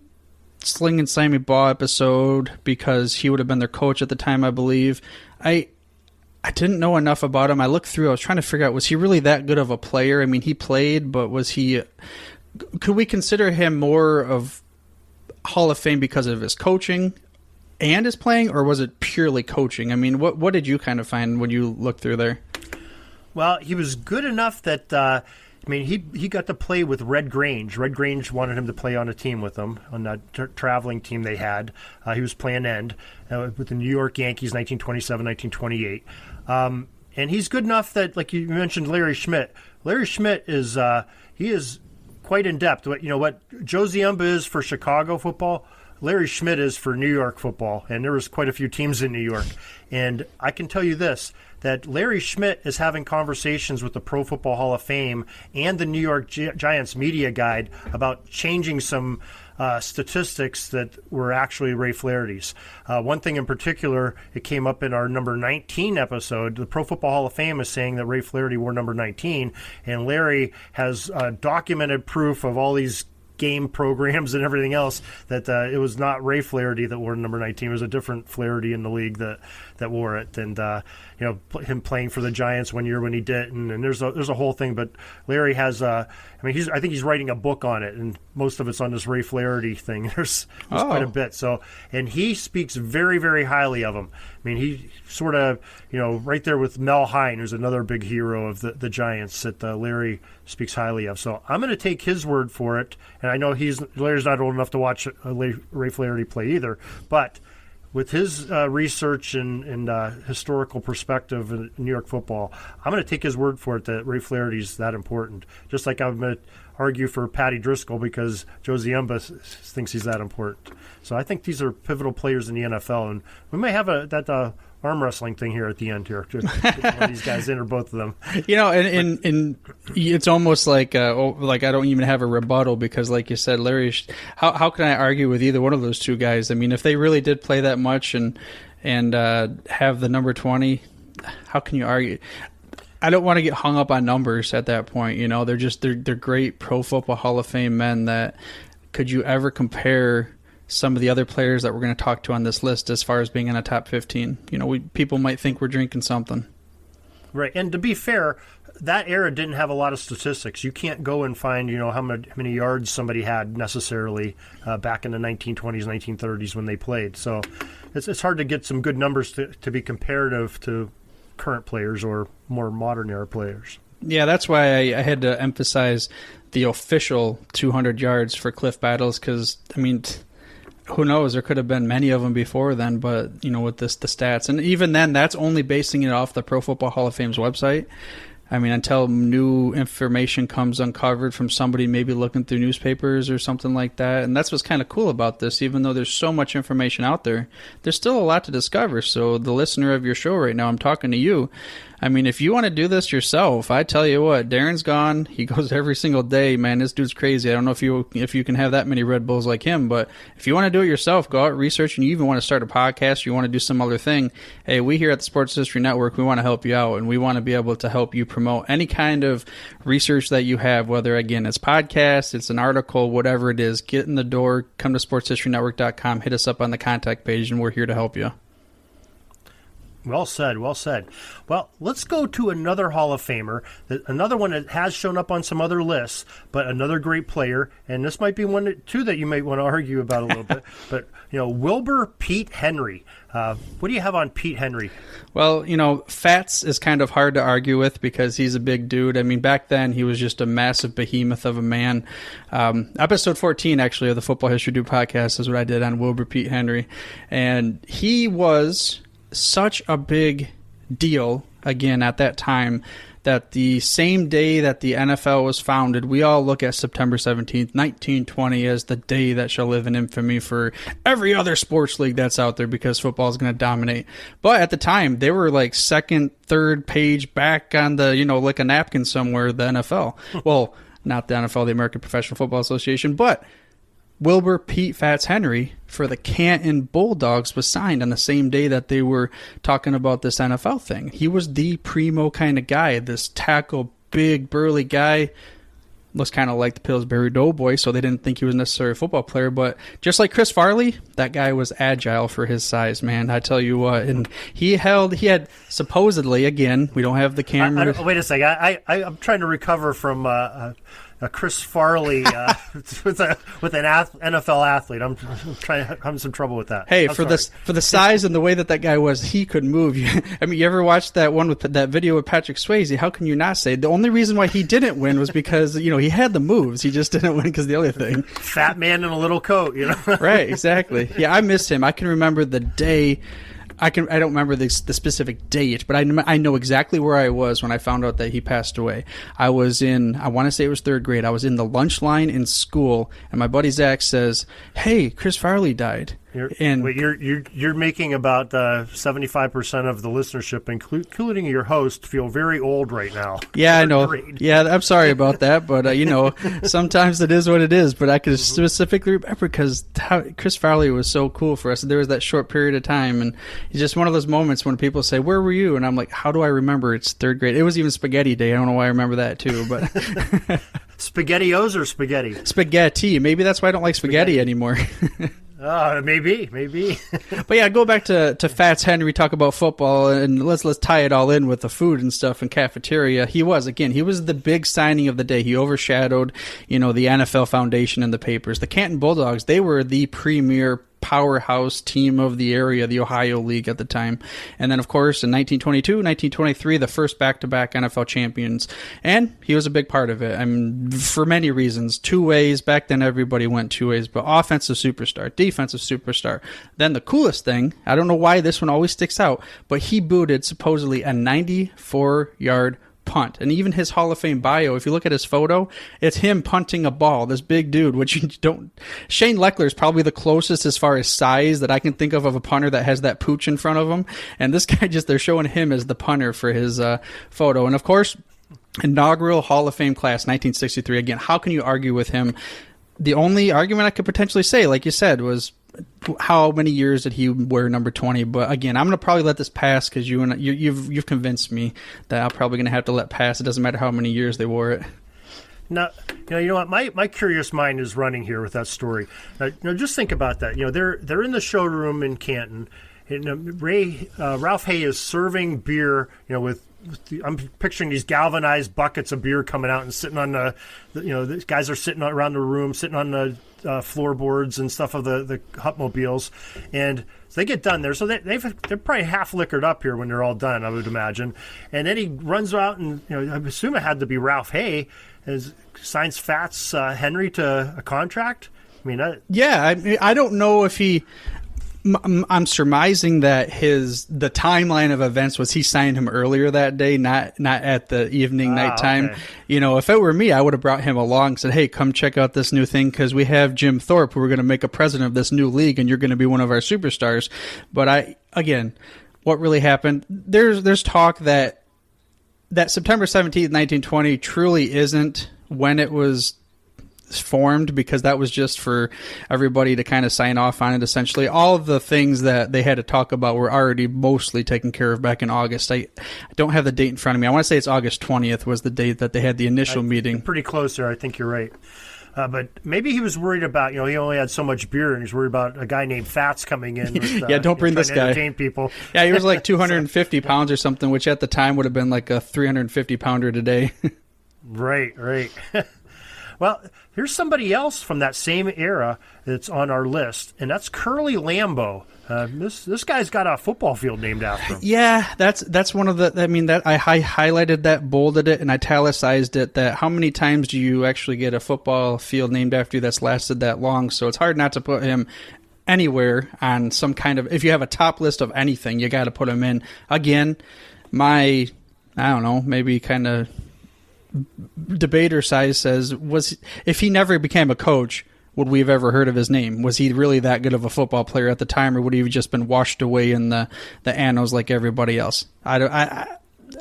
Sling and Sammy Baugh episode, because he would have been their coach at the time, I believe. I didn't know enough about him. I looked through. I was trying to figure out, was he really that good of a player? I mean, he played, but was he... Could we consider him more of Hall of Fame because of his coaching and his playing, or was it purely coaching? I mean, what did you kind of find when you looked through there? Well, he was good enough that... he got to play with Red Grange. Red Grange wanted him to play on a team with them, on that traveling team they had. He was playing end with the New York Yankees, 1927, 1928. And he's good enough that, like you mentioned, Larry Schmidt. Larry Schmidt is he is quite in depth. You know what Joe Ziemba is for Chicago football, Larry Schmidt is for New York football, and there was quite a few teams in New York. And I can tell you this, that Larry Schmidt is having conversations with the Pro Football Hall of Fame and the New York Giants media guide about changing some statistics that were actually Ray Flaherty's. One thing in particular, it came up in our number 19 episode. The Pro Football Hall of Fame is saying that Ray Flaherty wore number 19, and Larry has documented proof of all these game programs and everything else that it was not Ray Flaherty that wore number 19. It was a different Flaherty in the league that wore it, and him playing for the Giants one year when he didn't, and there's a whole thing. But Larry has I think he's writing a book on it, and most of it's on this Ray Flaherty thing. There's quite a bit. So, and he speaks very, very highly of him. I mean, he sort of right there with Mel Hine, who's another big hero of the Giants that Larry speaks highly of. So I'm going to take his word for it, and I know Larry's not old enough to watch Ray Flaherty play either, but with his research and historical perspective in New York football, I'm going to take his word for it that Ray Flaherty's that important. Just like I'm going to argue for Patty Driscoll because Joe Ziemba thinks he's that important. So I think these are pivotal players in the NFL, and we may have that arm wrestling thing here at the end here to get one of these guys in or both of them. And it's almost like I don't even have a rebuttal because, like you said, Larry, how can I argue with either one of those two guys? I mean, if they really did play that much and have the number 20, how can you argue? I don't want to get hung up on numbers at that point. They're great Pro Football Hall of Fame men. That could you ever compare some of the other players that we're going to talk to on this list as far as being in a top 15? People might think we're drinking something. Right. And to be fair, that era didn't have a lot of statistics. You can't go and find, how many yards somebody had necessarily back in the 1920s, 1930s when they played. So it's hard to get some good numbers to be comparative to current players or more modern era players. Yeah, that's why I had to emphasize the official 200 yards for Cliff Battles because, who knows? There could have been many of them before then, but, with the stats. And even then, that's only basing it off the Pro Football Hall of Fame's website. Until new information comes uncovered from somebody maybe looking through newspapers or something like that. And that's what's kind of cool about this. Even though there's so much information out there, there's still a lot to discover. So the listener of your show right now, I'm talking to you. If you want to do this yourself, I tell you what, Darren's gone. He goes every single day. Man, this dude's crazy. I don't know if you can have that many Red Bulls like him, but if you want to do it yourself, go out, research, and you even want to start a podcast, you want to do some other thing, hey, we here at the Sports History Network, we want to help you out, and we want to be able to help you promote any kind of research that you have, whether, again, it's podcast, it's an article, whatever it is. Get in the door, come to sportshistorynetwork.com, hit us up on the contact page, and we're here to help you. Well said, well said. Well, let's go to another Hall of Famer, another one that has shown up on some other lists, but another great player, and this might be one, too, that you might want to argue about a little bit. But, Wilbur Pete Henry. What do you have on Pete Henry? Well, Fats is kind of hard to argue with because he's a big dude. Back then, he was just a massive behemoth of a man. Episode 14, actually, of the Football History Dude podcast is what I did on Wilbur Pete Henry. And he was such a big deal, again, at that time, that the same day that the NFL was founded, we all look at September 17th, 1920 as the day that shall live in infamy for every other sports league that's out there because football is going to dominate. But at the time, they were like second, third page back on the, like a napkin somewhere, the NFL. Well, not the NFL, the American Professional Football Association, but Wilbur Pete Fats Henry for the Canton Bulldogs was signed on the same day that they were talking about this NFL thing. He was the primo kind of guy, this tackle, big, burly guy. Looks kind of like the Pillsbury Doughboy, so they didn't think he was necessarily a football player. But just like Chris Farley, that guy was agile for his size, man. I tell you what. And he had supposedly, again, we don't have the camera. Wait a second. I'm trying to recover from a Chris Farley with an NFL athlete. I'm having some trouble with that. Hey, for the size and the way that guy was, he could move. You ever watched that one with that video with Patrick Swayze? How can you not say the only reason why he didn't win was because he had the moves. He just didn't win because the other thing. Fat man in a little coat, Right, exactly. Yeah, I missed him. I can remember the day. I don't remember the specific date, but I know exactly where I was when I found out that he passed away. I was I want to say it was third grade. I was in the lunch line in school, and my buddy Zach says, "Hey, Chris Farley died." You're making about 75% of the listenership, including your host, feel very old right now. Yeah, I know. Yeah, I'm sorry about that, but sometimes it is what it is. But I could specifically remember because Chris Farley was so cool for us. There was that short period of time, and it's just one of those moments when people say, "Where were you?" And I'm like, "How do I remember? It's third grade. It was even Spaghetti Day. I don't know why I remember that too." But SpaghettiOs or spaghetti? Spaghetti. Maybe that's why I don't like spaghetti anymore. Maybe. But yeah, go back to Fats Henry, talk about football, and let's tie it all in with the food and stuff and cafeteria. He was the big signing of the day. He overshadowed, the NFL Foundation and the papers. The Canton Bulldogs, they were the premier powerhouse team of the area, the Ohio League at the time. And then, of course, in 1922, 1923, the first back-to-back NFL champions. And he was a big part of it. I mean, for many reasons. Two ways. Back then, everybody went two ways. But offensive superstar, defensive superstar. Then the coolest thing, I don't know why this one always sticks out, but he booted supposedly a 94-yard punt. And even his Hall of Fame bio, if you look at his photo, it's him punting a ball, this big dude, which you don't... Shane Leckler is probably the closest as far as size that I can think of a punter that has that pooch in front of him. And this guy they're showing him as the punter for his photo. And of course, inaugural Hall of Fame class, 1963. Again, how can you argue with him? The only argument I could potentially say, like you said, was how many years did he wear number 20? But again, I'm going to probably let this pass because you've convinced me that I'm probably going to have to let pass. It doesn't matter how many years they wore it. Now, you know what? My curious mind is running here with that story. Just think about that. They're in the showroom in Canton, and Ralph Hay is serving beer. I'm picturing these galvanized buckets of beer coming out and sitting on the guys are sitting around the room, sitting on the floorboards and stuff of the Hupmobiles, and so they get done there. So they're probably half liquored up here when they're all done, I would imagine. And then he runs out, and I assume it had to be Ralph Hay, signs Fats Henry to a contract. I mean, I don't know if he. I'm surmising that the timeline of events was he signed him earlier that day, not at the evening, nighttime. Okay. If it were me, I would have brought him along and said, "Hey, come check out this new thing because we have Jim Thorpe, who we're going to make a president of this new league, and you're going to be one of our superstars." But what really happened? There's talk that September 17th, 1920 truly isn't when it was formed, because that was just for everybody to kind of sign off on it. Essentially, all of the things that they had to talk about were already mostly taken care of back in August. I don't have the date in front of me. I want to say it's August 20th was the date that they had the initial meeting. Pretty close there. I think you're right. But maybe he was worried about, he only had so much beer, and he's worried about a guy named Fats coming in. With, don't bring this guy. Entertain people. Yeah, he was like 250 pounds or something, which at the time would have been like a 350 pounder today. Right. Well, here's somebody else from that same era that's on our list, and that's Curly Lambo. This guy's got a football field named after him. Yeah, that's one of the. I mean, that I highlighted that, bolded it, and italicized it. That how many times do you actually get a football field named after you that's lasted that long? So it's hard not to put him anywhere on some kind of. If you have a top list of anything, you got to put him in. Again, I don't know, maybe kind of. Debater size says, if he never became a coach, would we have ever heard of his name? Was he really that good of a football player at the time, or would he have just been washed away in the annals like everybody else?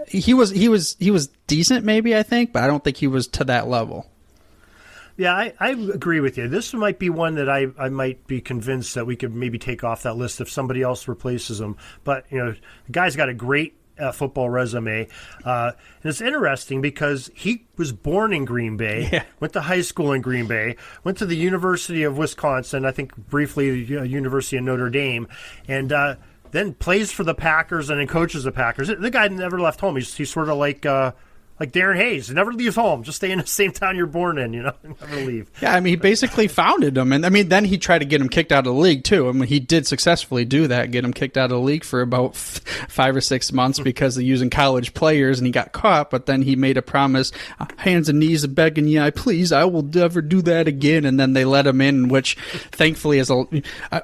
He was decent, maybe, I think, but I don't think he was to that level. Yeah, I agree with you. This might be one that I might be convinced that we could maybe take off that list if somebody else replaces him. But the guy's got a great football resume. And it's interesting because he was born in Green Bay, went to high school in Green Bay, went to the University of Wisconsin, I think briefly the University of Notre Dame, and then plays for the Packers and then coaches the Packers. The guy never left home. He's sort of like Darren Hayes. He never leaves home. Just stay in the same town you're born in, never leave. Yeah, I mean, he basically founded them. And, I mean, then he tried to get him kicked out of the league, too. I mean, he did successfully do that, get him kicked out of the league for about 5 or 6 months because of using college players, and he got caught. But then he made a promise, hands and knees begging, yeah, please, I will never do that again. And then they let him in, which, thankfully,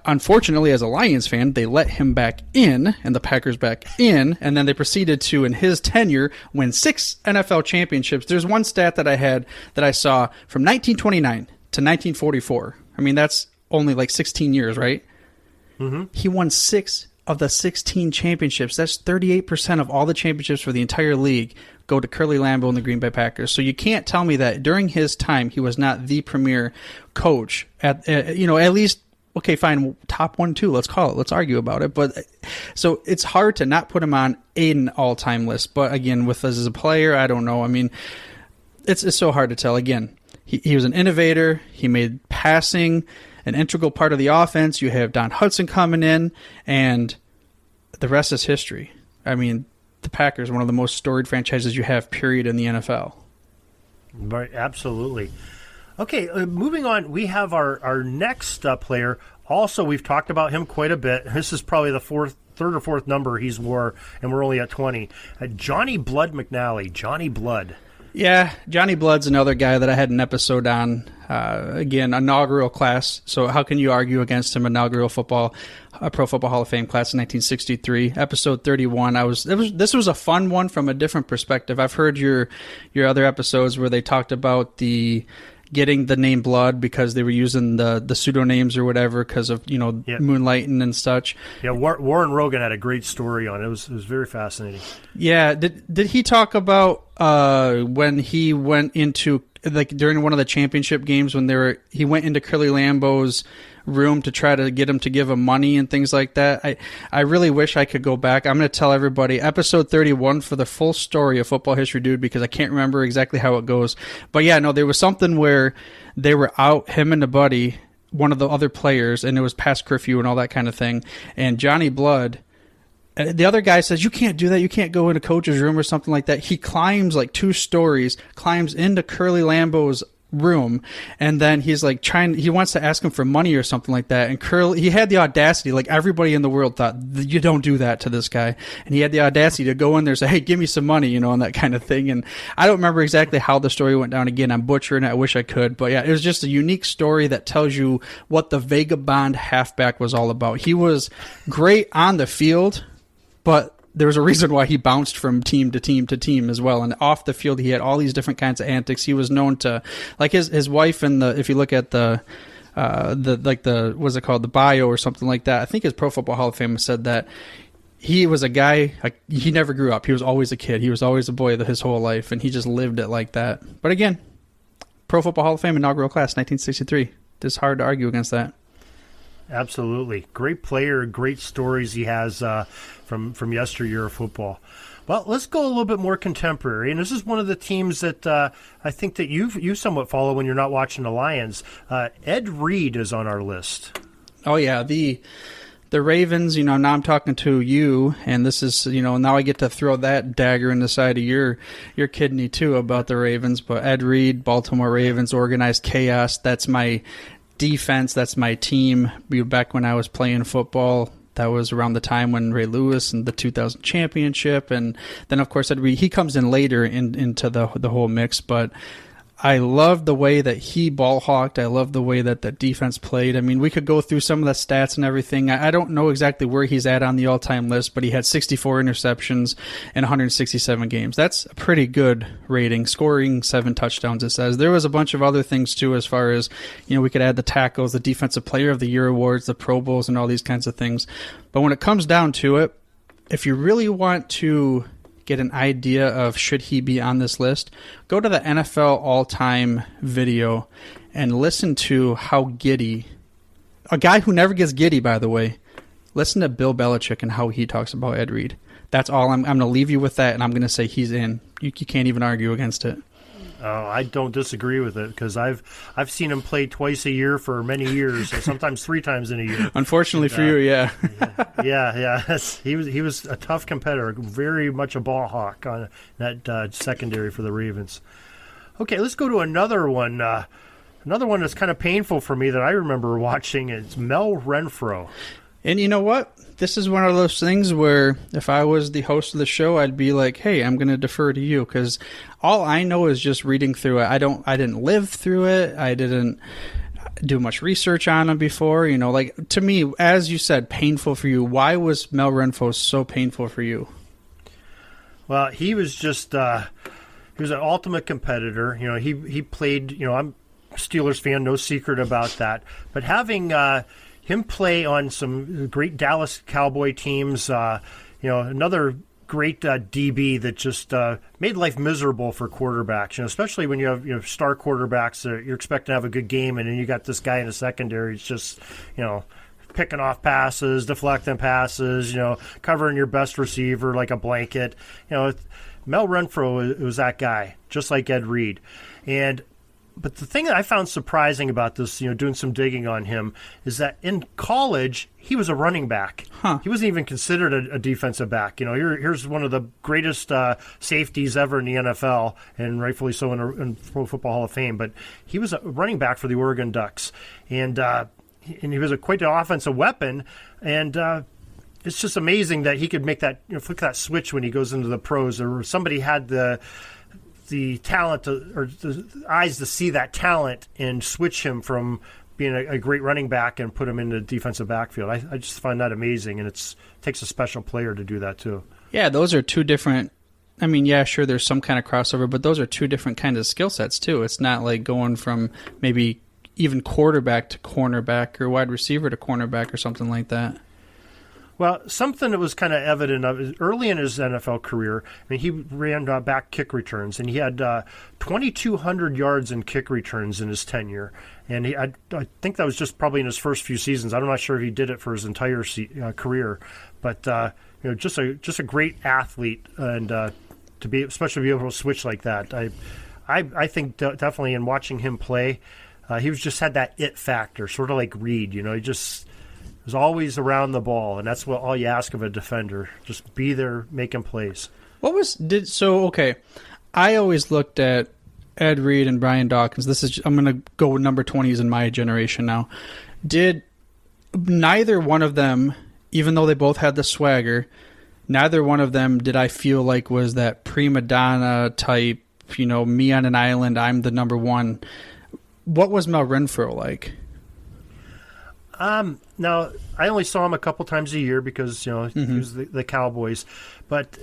unfortunately, as a Lions fan, they let him back in, and the Packers back in, and then they proceeded to, in his tenure, win 6 NFL championships. There's one stat that I saw from 1929 to 1944. I mean, that's only like 16 years, right? He won 6 of the 16 championships. That's 38% of all the championships for the entire league go to Curly Lambeau and the Green Bay Packers. So you can't tell me that during his time he was not the premier coach at least. Okay, fine, top 1, 2, let's call it. Let's argue about it. But so it's hard to not put him on an all-time list. But again, with us as a player, I don't know. I mean, it's so hard to tell. Again, he was an innovator. He made passing an integral part of the offense. You have Don Hudson coming in, and the rest is history. I mean, the Packers, one of the most storied franchises you have, period, in the NFL. Right, absolutely. Okay, moving on, we have our next player. Also, we've talked about him quite a bit. This is probably the third or fourth number he's wore, and we're only at 20. Johnny Blood McNally, Johnny Blood. Yeah, Johnny Blood's another guy that I had an episode on. Again, inaugural class. So how can you argue against him? Inaugural Pro Football Hall of Fame class in 1963, episode 31. This was a fun one from a different perspective. I've heard your other episodes where they talked about getting the name Blood because they were using the pseudonames or whatever because of moonlighting and such. Yeah, Warren Rogan had a great story on it. It was very fascinating. Yeah, did he talk about when he went into during one of the championship games when he went into Curly Lambeau's room to try to get him to give him money and things like that? I really wish I could go back. I'm going to tell everybody episode 31 for the full story of Football History Dude because I can't remember exactly how it goes. But yeah, no, there was something where they were out, him and a buddy, one of the other players, and it was past curfew and all that kind of thing. And Johnny Blood, the other guy says, you can't do that. You can't go into coach's room or something like that. He climbs like 2 stories, climbs into Curly Lambeau's room, and then he's like he wants to ask him for money or something like that, and he had the audacity, like everybody in the world thought, you don't do that to this guy, and he had the audacity to go in there and say, hey, give me some money, and that kind of thing. And I don't remember exactly how the story went down. Again, I'm butchering it. I wish I could, but yeah, it was just a unique story that tells you what the vagabond halfback was all about. He was great on the field, but there was a reason why he bounced from team to team to team as well. And off the field, he had all these different kinds of antics. He was known to, like his wife in if you look at what's it called, the bio or something like that. I think his Pro Football Hall of Fame said that he was a guy, he never grew up. He was always a kid. He was always a boy his whole life, and he just lived it like that. But again, Pro Football Hall of Fame inaugural class, 1963. It's hard to argue against that. Absolutely. Great player, great stories he has from yesteryear of football. Well, let's go a little bit more contemporary, and this is one of the teams that I think that you somewhat follow when you're not watching the Lions. Ed Reed is on our list. Oh, yeah, the Ravens, now I'm talking to you, and this is, now I get to throw that dagger in the side of your kidney, too, about the Ravens. But Ed Reed, Baltimore Ravens, organized chaos, that's my defense, that's my team. Back when I was playing football, that was around the time when Ray Lewis and the 2000 championship, and then of course Ed Reed, he comes in later into the whole mix. But I love the way that he ball hawked. I love the way that the defense played. I mean, we could go through some of the stats and everything. I don't know exactly where he's at on the all-time list, but he had 64 interceptions in 167 games. That's a pretty good rating, scoring 7 touchdowns, it says. There was a bunch of other things, too, as far as, we could add the tackles, the Defensive Player of the Year awards, the Pro Bowls, and all these kinds of things. But when it comes down to it, if you really want to get an idea of should he be on this list, go to the NFL all-time video and listen to how giddy, a guy who never gets giddy, by the way, listen to Bill Belichick and how he talks about Ed Reed. That's all. I'm going to leave you with that, and I'm going to say he's in. You can't even argue against it. I don't disagree with it because I've seen him play twice a year for many years, sometimes 3 times in a year. Unfortunately for you, yeah. yeah. He was a tough competitor, very much a ball hawk on that secondary for the Ravens. Okay, let's go to another one. Another one that's kind of painful for me that I remember watching. It's Mel Renfro. And you know what? This is one of those things where if I was the host of the show, I'd be like, hey, I'm going to defer to you because all I know is just reading through it. I didn't live through it. I didn't do much research on him before. To me, as you said, painful for you. Why was Mel Renfro so painful for you? Well, he was just he was an ultimate competitor. He played, I'm a Steelers fan, no secret about that. But having him play on some great Dallas Cowboy teams, another great DB that just made life miserable for quarterbacks, especially when you have star quarterbacks that you're expecting to have a good game, and then you got this guy in the secondary. It's just, picking off passes, deflecting passes, covering your best receiver like a blanket. Mel Renfro was that guy, just like Ed Reed. But the thing that I found surprising about this, doing some digging on him, is that in college, he was a running back. He wasn't even considered a defensive back. Here's one of the greatest safeties ever in the NFL, and rightfully so in Pro Football Hall of Fame. But he was a running back for the Oregon Ducks. And he was quite an offensive weapon. And it's just amazing that he could make that, flick that switch when he goes into the pros, or somebody had the talent or the eyes to see that talent and switch him from being a great running back and put him in the defensive backfield. I just find that amazing, and it takes a special player to do that too. Yeah, those are two different. I mean, yeah, sure, there's some kind of crossover, but those are two different kinds of skill sets too. It's not like going from maybe even quarterback to cornerback or wide receiver to cornerback or something like that. Well, something that was kind of evident of early in his NFL career, he ran back kick returns, and he had 2,200 yards in kick returns in his tenure. And I think that was just probably in his first few seasons. I'm not sure if he did it for his entire career, but just a great athlete, and especially to be able to switch like that. I think definitely in watching him play, he just had that it factor, sort of like Reed. He just was always around the ball, and that's all you ask of a defender. Just be there, making plays. Okay. I always looked at Ed Reed and Brian Dawkins. I'm going to go with number 20s in my generation now. Did neither one of them, even though they both had the swagger, neither one of them did I feel like was that prima donna type, me on an island, I'm the number one. What was Mel Renfro like? Now, I only saw him a couple times a year because, he was the Cowboys. But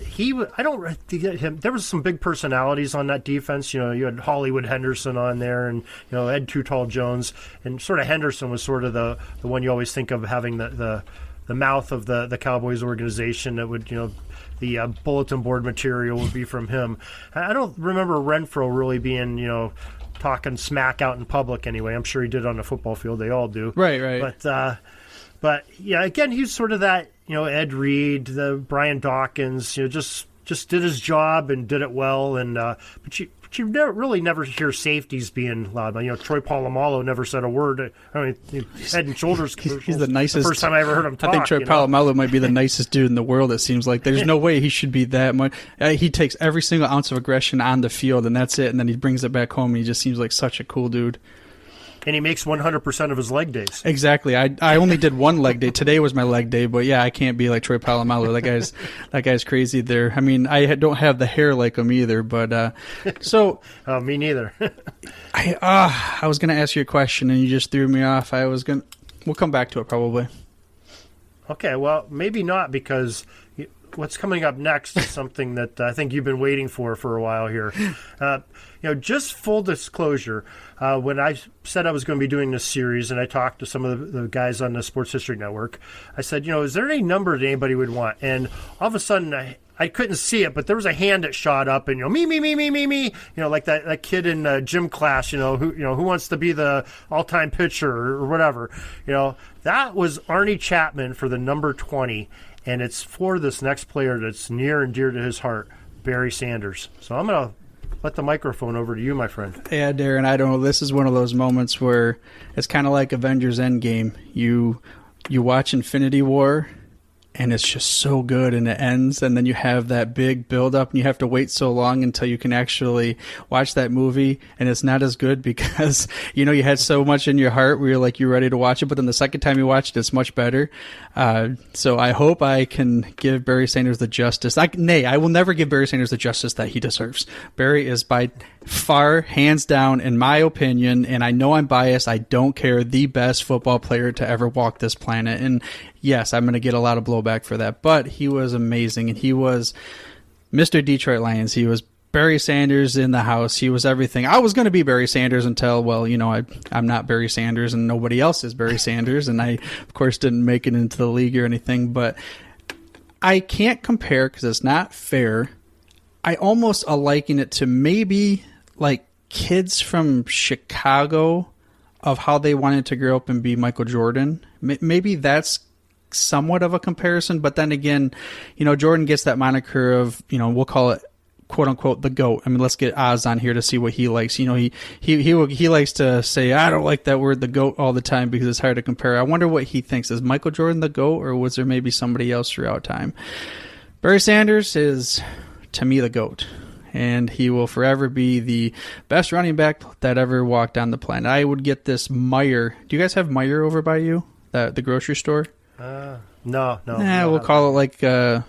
I don't get him. There was some big personalities on that defense. You had Hollywood Henderson on there, and, Ed Too Tall Jones. And sort of Henderson was sort of the one you always think of having the mouth of the Cowboys organization that would, the bulletin board material would be from him. I don't remember Renfro really being, talking smack out in public anyway. I'm sure he did on the football field. They all do. Right. But yeah, again, he's sort of that, Ed Reed, the Brian Dawkins, just did his job and did it well. And but you never hear safeties being loud. Troy Polamalu never said a word. Head and Shoulders commercials. He's the nicest. The first time I ever heard him talk. I think Troy Polamalu might be the nicest dude in the world. It seems like there's no way he should be that much. He takes every single ounce of aggression on the field, and that's it. And then he brings it back home. And he just seems like such a cool dude. And he makes 100% of his leg days. Exactly. I only did one leg day. Today was my leg day, but yeah, I can't be like Troy Polamalu. That guy's crazy there. I don't have the hair like him either, but so. Oh, me neither. I was going to ask you a question and you just threw me off. We'll come back to it probably. Okay, well, maybe not, because what's coming up next is something that I think you've been waiting for a while here. Just full disclosure, when I said I was going to be doing this series and I talked to some of the guys on the Sports History Network, I said, is there any number that anybody would want? And all of a sudden I couldn't see it, but there was a hand that shot up, and me, like that kid in gym class, who wants to be the all-time pitcher or whatever. That was Arnie Chapman for the number 20. And it's for this next player that's near and dear to his heart, Barry Sanders. So I'm going to let the microphone over to you, my friend. Yeah, Darren, I don't know. This is one of those moments where it's kind of like Avengers Endgame. You watch Infinity War, and it's just so good, and it ends, and then you have that big build-up, and you have to wait so long until you can actually watch that movie, and it's not as good because, you had so much in your heart where you're ready to watch it, but then the second time you watch it, it's much better. So I hope I can give Barry Sanders the justice. I will never give Barry Sanders the justice that he deserves. Barry is by far, hands down, in my opinion, and I know I'm biased, I don't care, the best football player to ever walk this planet. And yes, I'm going to get a lot of blowback for that, but he was amazing, and he was Mr. Detroit Lions. He was Barry Sanders in the house. He was everything. I was going to be Barry Sanders until, well, I'm not Barry Sanders and nobody else is Barry Sanders. And I, of course, didn't make it into the league or anything. But I can't compare because it's not fair. I almost liken it to maybe like kids from Chicago of how they wanted to grow up and be Michael Jordan. Maybe that's somewhat of a comparison. But then again, Jordan gets that moniker of, we'll call it, quote unquote, the GOAT. I mean, let's get Oz on here to see what he likes. He likes to say, I don't like that word, the GOAT, all the time because it's hard to compare. I wonder what he thinks. Is Michael Jordan the GOAT, or was there maybe somebody else throughout time? Barry Sanders is, to me, the GOAT, and he will forever be the best running back that ever walked on the planet. I would get this Meijer. Do you guys have Meijer over by you, the grocery store? No. We'll call it like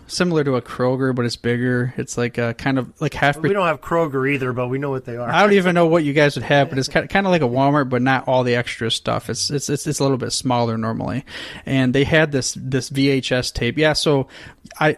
similar to a Kroger, but it's bigger. It's like kind of like half. We don't have Kroger either, but we know what they are. I don't even know what you guys would have, but it's kind of like a Walmart, but not all the extra stuff. It's a little bit smaller normally, and they had this VHS tape. Yeah, so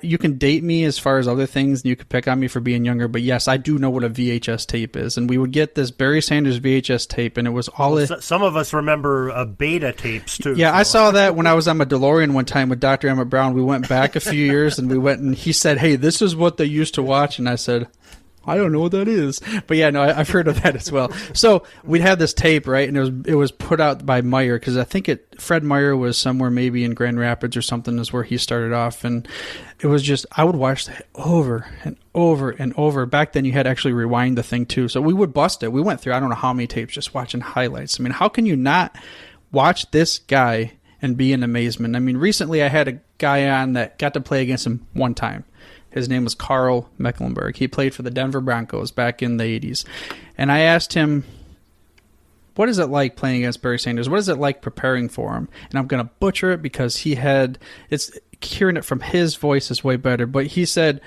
you can date me as far as other things, and you can pick on me for being younger, but yes, I do know what a VHS tape is, and we would get this Barry Sanders VHS tape, and it was all. Some of us remember beta tapes too. Yeah, so. I saw that when I was on my DeLorean one time with Dr. Emmett Brown. We went back a few years, and he said, hey, this is what they used to watch, and I said, I don't know what that is. But yeah, no, I've heard of that as well. So we'd have this tape, right, and it was put out by Meijer, because I think Fred Meijer was somewhere maybe in Grand Rapids or something is where he started off, and it was just, I would watch that over and over and over. Back then you had to actually rewind the thing too, so we would bust it. We went through I don't know how many tapes just watching highlights. I mean, how can you not watch this guy and be in amazement? I mean, recently I had a guy on that got to play against him one time. His name was Karl Mecklenburg. He played for the Denver Broncos back in the 80s. And I asked him, what is it like playing against Barry Sanders? What is it like preparing for him? And I'm going to butcher it because hearing it from his voice is way better. But he said,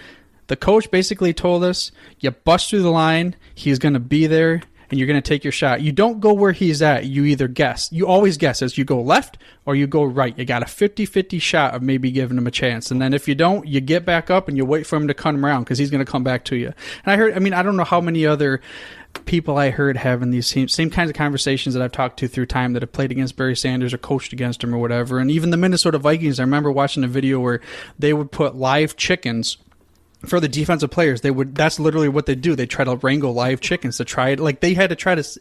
the coach basically told us, you bust through the line, he's going to be there, and you're going to take your shot. You don't go where he's at. You either guess. You always guess as you go left or you go right. You got a 50-50 shot of maybe giving him a chance. And then if you don't, you get back up and you wait for him to come around because he's going to come back to you. And I don't know how many other people I heard having these same kinds of conversations that I've talked to through time that have played against Barry Sanders or coached against him or whatever. And even the Minnesota Vikings, I remember watching a video where they would put live chickens for the defensive players. That's literally what they do. They try to wrangle live chickens to try it. Like they had to try to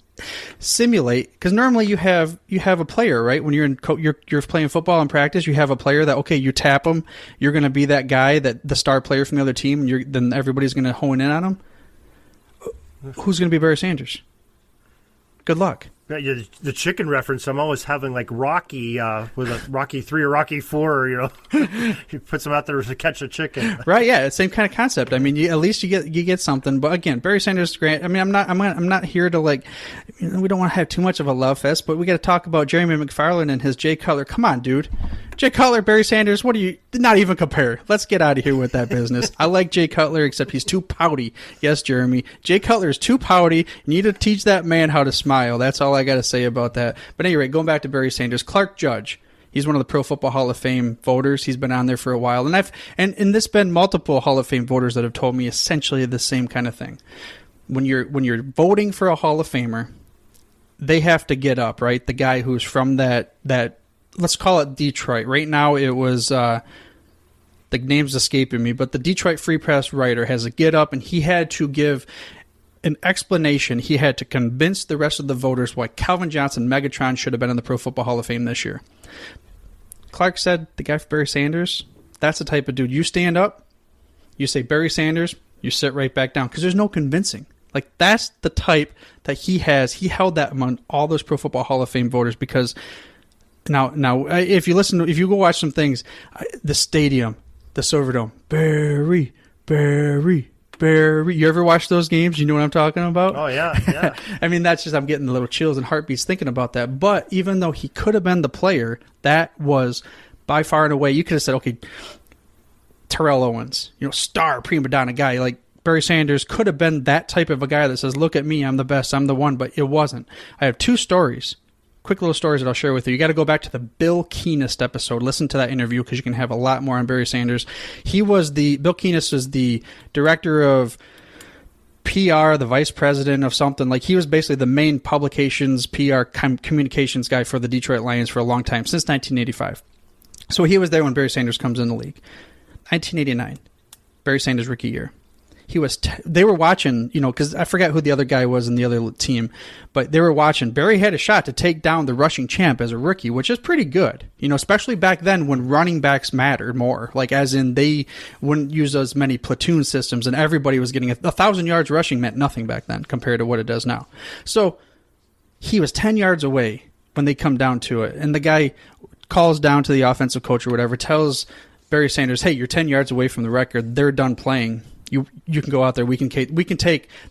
simulate, because normally you have a player, right? When you're playing football in practice, you have a player that, okay, you tap them, you're going to be that guy, that the star player from the other team, and then everybody's going to hone in on him. Who's going to be Barry Sanders? Good luck. Yeah, the chicken reference, I'm always having like Rocky with a Rocky 3 or Rocky 4, he puts them out there to catch a chicken. Right, yeah, same kind of concept. I mean, at least you get something. But again, Barry Sanders is great. I mean, I'm not here to we don't want to have too much of a love fest, but we got to talk about Jeremy McFarland and his Jay Cutler. Come on, dude. Jay Cutler, Barry Sanders, what do you not even compare? Let's get out of here with that business. I like Jay Cutler, except he's too pouty. Yes, Jeremy. Jay Cutler is too pouty. You need to teach that man how to smile. That's all I got to say about that. But anyway, going back to Barry Sanders, Clark Judge. He's one of the Pro Football Hall of Fame voters. He's been on there for a while. And there's been multiple Hall of Fame voters that have told me essentially the same kind of thing. When you're voting for a Hall of Famer, they have to get up, right? The guy who's from that let's call it Detroit. Right now it was the name's escaping me, but the Detroit Free Press writer has to get up, and he had to give an explanation. He had to convince the rest of the voters why Calvin Johnson, Megatron, should have been in the Pro Football Hall of Fame this year. Clark said, the guy for Barry Sanders, that's the type of dude. You stand up, you say Barry Sanders, you sit right back down, because there's no convincing. Like, that's the type that he has. He held that among all those Pro Football Hall of Fame voters, because now, if you go watch some things, the stadium, the Silverdome, Barry. You ever watch those games? You know what I'm talking about? Oh, yeah. I mean, that's just, I'm getting the little chills and heartbeats thinking about that. But even though he could have been the player, that was by far and away, you could have said, okay, Terrell Owens, star, prima donna guy, like Barry Sanders could have been that type of a guy that says, look at me, I'm the best, I'm the one, but it wasn't. I have two stories. Quick little stories that I'll share with you. You got to go back to the Bill Keenest episode. Listen to that interview because you can have a lot more on Barry Sanders. Bill Keenest was the director of PR, the vice president of something. Like, he was basically the main publications, PR, communications guy for the Detroit Lions for a long time, since 1985. So he was there when Barry Sanders comes in the league. 1989, Barry Sanders' rookie year. They were watching, because I forgot who the other guy was in the other team, but they were watching. Barry had a shot to take down the rushing champ as a rookie, which is pretty good, especially back then when running backs mattered more. Like, as in, they wouldn't use as many platoon systems, and everybody was getting 1,000 yards rushing meant nothing back then compared to what it does now. So he was 10 yards away when they come down to it, and the guy calls down to the offensive coach or whatever, tells Barry Sanders, hey, you're 10 yards away from the record. They're done playing. You can go out there. We can take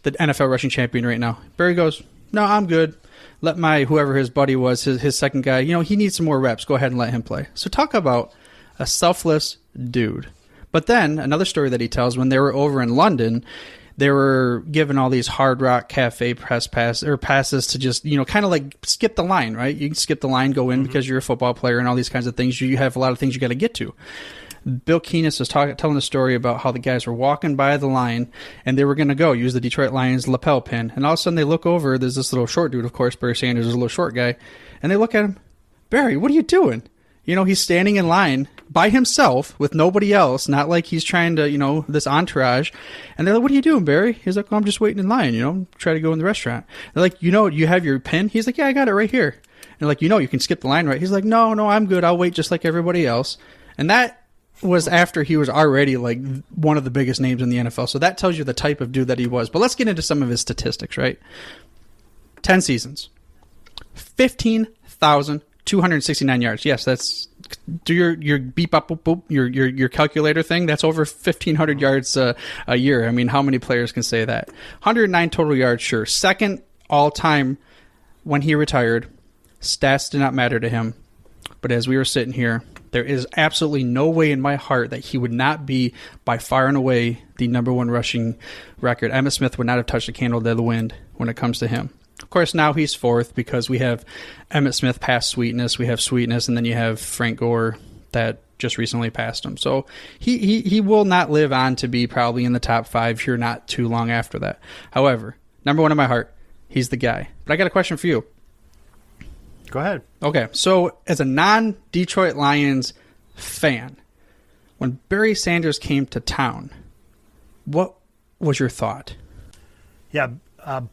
the NFL rushing champion right now. Barry goes, no, I'm good. Let whoever his buddy was, his second guy, he needs some more reps. Go ahead and let him play. So talk about a selfless dude. But then another story that he tells, when they were over in London, they were given all these Hard Rock Cafe passes to just, kind of like skip the line, right? You can skip the line, go in because you're a football player and all these kinds of things. You have a lot of things you got to get to. Bill Keenis was telling a story about how the guys were walking by the line and they were going to use the Detroit Lions lapel pin. And all of a sudden they look over. There's this little short dude, of course, Barry Sanders is a little short guy. And they look at him. Barry, what are you doing? He's standing in line by himself with nobody else, not like he's trying to, this entourage. And they're like, what are you doing, Barry? He's like, well, I'm just waiting in line, try to go in the restaurant. They're like, you have your pin? He's like, yeah, I got it right here. And they're like, you can skip the line, right? He's like, no, I'm good. I'll wait just like everybody else. And that was after he was already like one of the biggest names in the NFL. So that tells you the type of dude that he was. But let's get into some of his statistics, right? 10 seasons. 15,269 yards. Yes, that's do your beep up boop, boop, your calculator thing. That's over 1,500 yards a year. I mean, how many players can say that? 109 total yards, sure. Second all time when he retired. Stats did not matter to him. But as we were sitting here, there is absolutely no way in my heart that he would not be by far and away the number one rushing record. Emmitt Smith would not have touched a candle to the wind when it comes to him. Of course, now he's fourth because we have Emmitt Smith past Sweetness, we have Sweetness, and then you have Frank Gore that just recently passed him. So he will not live on to be probably in the top 5 here not too long after that. However, number one in my heart, he's the guy. But I got a question for you. Go ahead. Okay, so as a non-Detroit Lions fan, when Barry Sanders came to town, what was your thought? Yeah,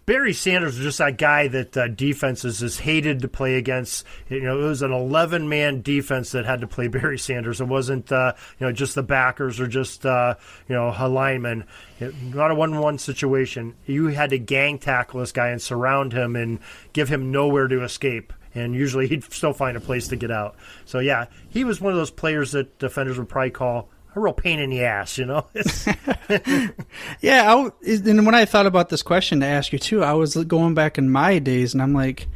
Barry Sanders was just that guy that defenses just hated to play against. It was an 11-man defense that had to play Barry Sanders. It wasn't just the backers or just a lineman. Not a 1-1 situation. You had to gang tackle this guy and surround him and give him nowhere to escape. And usually he'd still find a place to get out. So, yeah, he was one of those players that defenders would probably call a real pain in the ass, Yeah, and when I thought about this question to ask you, too, I was going back in my days, and I'm like,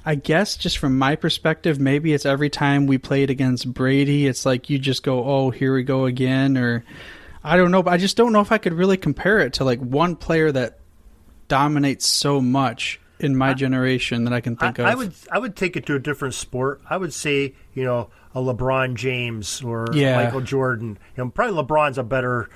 I guess just from my perspective, maybe it's every time we played against Brady, it's like you just go, oh, here we go again, or I don't know. But I just don't know if I could really compare it to, like, one player that dominates so much in my generation that I can think of. I would take it to a different sport. I would say, a LeBron James or Michael Jordan. Probably LeBron's a better,